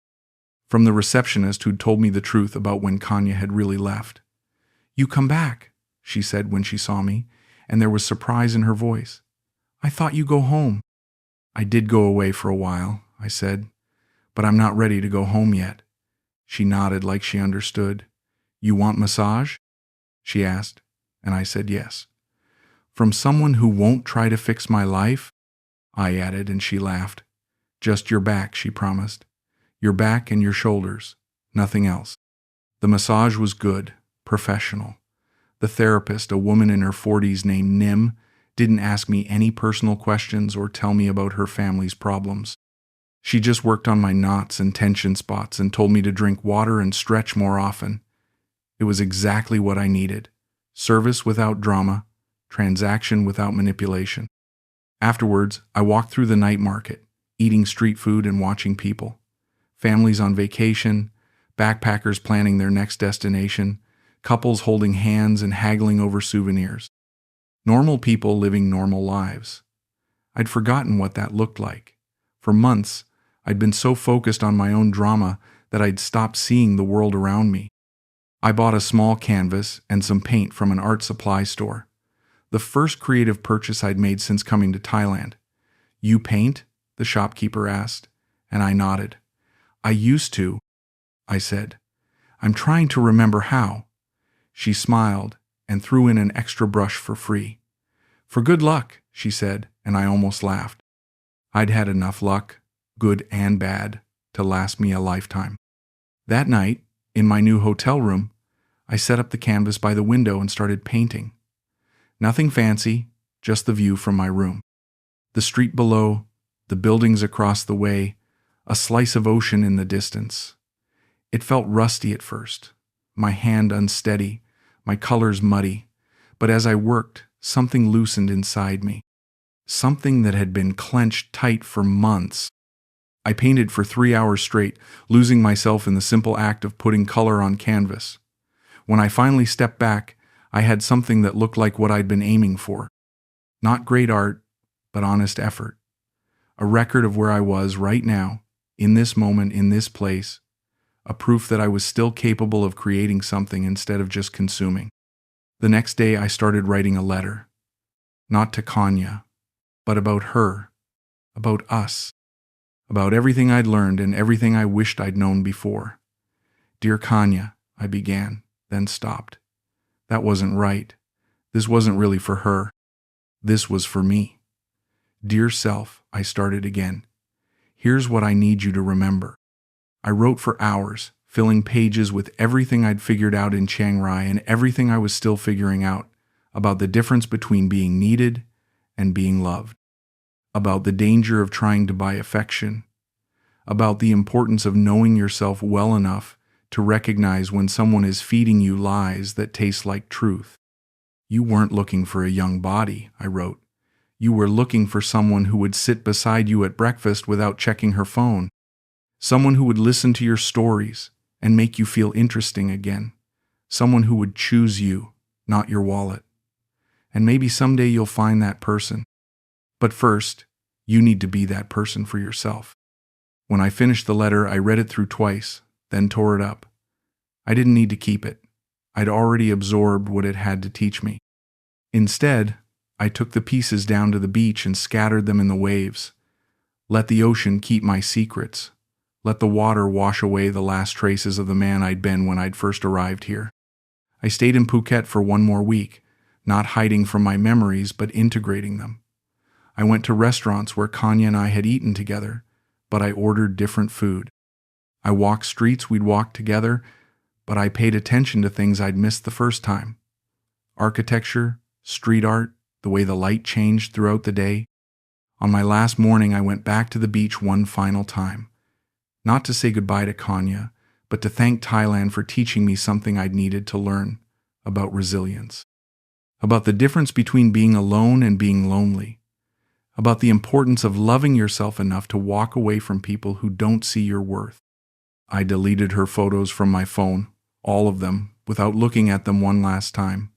From the receptionist who'd told me the truth about when Kanye had really left. "You come back," she said when she saw me, and there was surprise in her voice. "I thought you go home." "I did go away for a while," I said, "but I'm not ready to go home yet." She nodded like she understood. "You want massage?" she asked, and I said yes. "From someone who won't try to fix my life?" I added, and she laughed. "Just your back," she promised. "Your back and your shoulders, nothing else." The massage was good, professional. The therapist, a woman in her 40s named Nim, didn't ask me any personal questions or tell me about her family's problems. She just worked on my knots and tension spots and told me to drink water and stretch more often. It was exactly what I needed. Service without drama, transaction without manipulation. Afterwards, I walked through the night market, eating street food and watching people. Families on vacation, backpackers planning their next destination, couples holding hands and haggling over souvenirs. Normal people living normal lives. I'd forgotten what that looked like. For months, I'd been so focused on my own drama that I'd stopped seeing the world around me. I bought a small canvas and some paint from an art supply store. The first creative purchase I'd made since coming to Thailand. "You paint?" the shopkeeper asked, and I nodded. "I used to," I said. "I'm trying to remember how." She smiled and threw in an extra brush for free. "For good luck," she said, and I almost laughed. I'd had enough luck, good and bad, to last me a lifetime. That night, in my new hotel room, I set up the canvas by the window and started painting. Nothing fancy, just the view from my room. The street below, the buildings across the way, a slice of ocean in the distance. It felt rusty at first, my hand unsteady, my colors muddy, but as I worked, something loosened inside me. Something that had been clenched tight for months. I painted for 3 hours straight, losing myself in the simple act of putting color on canvas. When I finally stepped back, I had something that looked like what I'd been aiming for. Not great art, but honest effort. A record of where I was right now, in this moment, in this place. A proof that I was still capable of creating something instead of just consuming. The next day I started writing a letter. Not to Kanye, but about her, about us, about everything I'd learned and everything I wished I'd known before. Dear Kanye, I began, then stopped. That wasn't right. This wasn't really for her. This was for me. Dear self, I started again. Here's what I need you to remember. I wrote for hours, filling pages with everything I'd figured out in Chiang Rai and everything I was still figuring out about the difference between being needed and being loved, about the danger of trying to buy affection, about the importance of knowing yourself well enough to recognize when someone is feeding you lies that taste like truth. You weren't looking for a young body, I wrote. You were looking for someone who would sit beside you at breakfast without checking her phone. Someone who would listen to your stories and make you feel interesting again. Someone who would choose you, not your wallet. And maybe someday you'll find that person. But first, you need to be that person for yourself. When I finished the letter, I read it through twice, then tore it up. I didn't need to keep it. I'd already absorbed what it had to teach me. Instead, I took the pieces down to the beach and scattered them in the waves. Let the ocean keep my secrets. Let the water wash away the last traces of the man I'd been when I'd first arrived here. I stayed in Phuket for 1 more week, not hiding from my memories, but integrating them. I went to restaurants where Kanye and I had eaten together, but I ordered different food. I walked streets we'd walked together, but I paid attention to things I'd missed the first time. Architecture, street art, the way the light changed throughout the day. On my last morning, I went back to the beach one final time. Not to say goodbye to Kanye, but to thank Thailand for teaching me something I'd needed to learn about resilience. About the difference between being alone and being lonely. About the importance of loving yourself enough to walk away from people who don't see your worth. I deleted her photos from my phone, all of them, without looking at them one last time.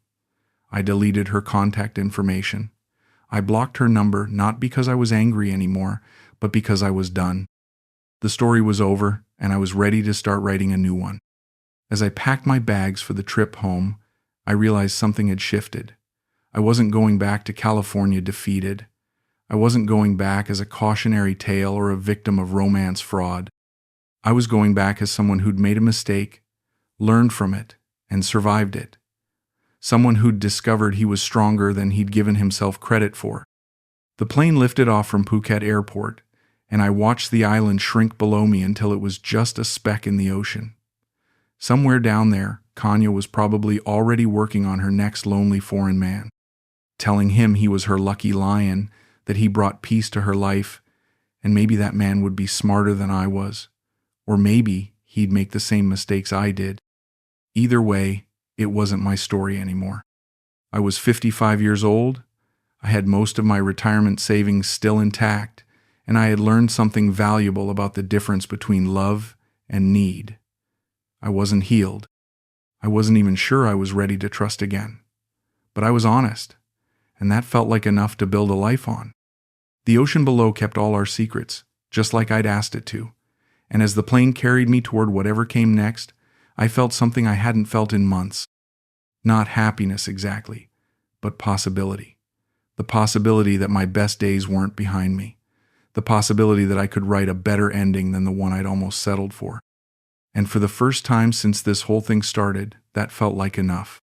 I deleted her contact information. I blocked her number not because I was angry anymore, but because I was done. The story was over, and I was ready to start writing a new one. As I packed my bags for the trip home, I realized something had shifted. I wasn't going back to California defeated. I wasn't going back as a cautionary tale or a victim of romance fraud. I was going back as someone who'd made a mistake, learned from it, and survived it. Someone who'd discovered he was stronger than he'd given himself credit for. The plane lifted off from Phuket Airport, and I watched the island shrink below me until it was just a speck in the ocean. Somewhere down there, Kanye was probably already working on her next lonely foreign man, telling him he was her lucky lion, that he brought peace to her life, and maybe that man would be smarter than I was, or maybe he'd make the same mistakes I did. Either way, it wasn't my story anymore. I was 55 years old, I had most of my retirement savings still intact, and I had learned something valuable about the difference between love and need. I wasn't healed. I wasn't even sure I was ready to trust again. But I was honest, and that felt like enough to build a life on. The ocean below kept all our secrets, just like I'd asked it to, and as the plane carried me toward whatever came next, I felt something I hadn't felt in months. Not happiness exactly, but possibility. The possibility that my best days weren't behind me. The possibility that I could write a better ending than the one I'd almost settled for. And for the first time since this whole thing started, that felt like enough.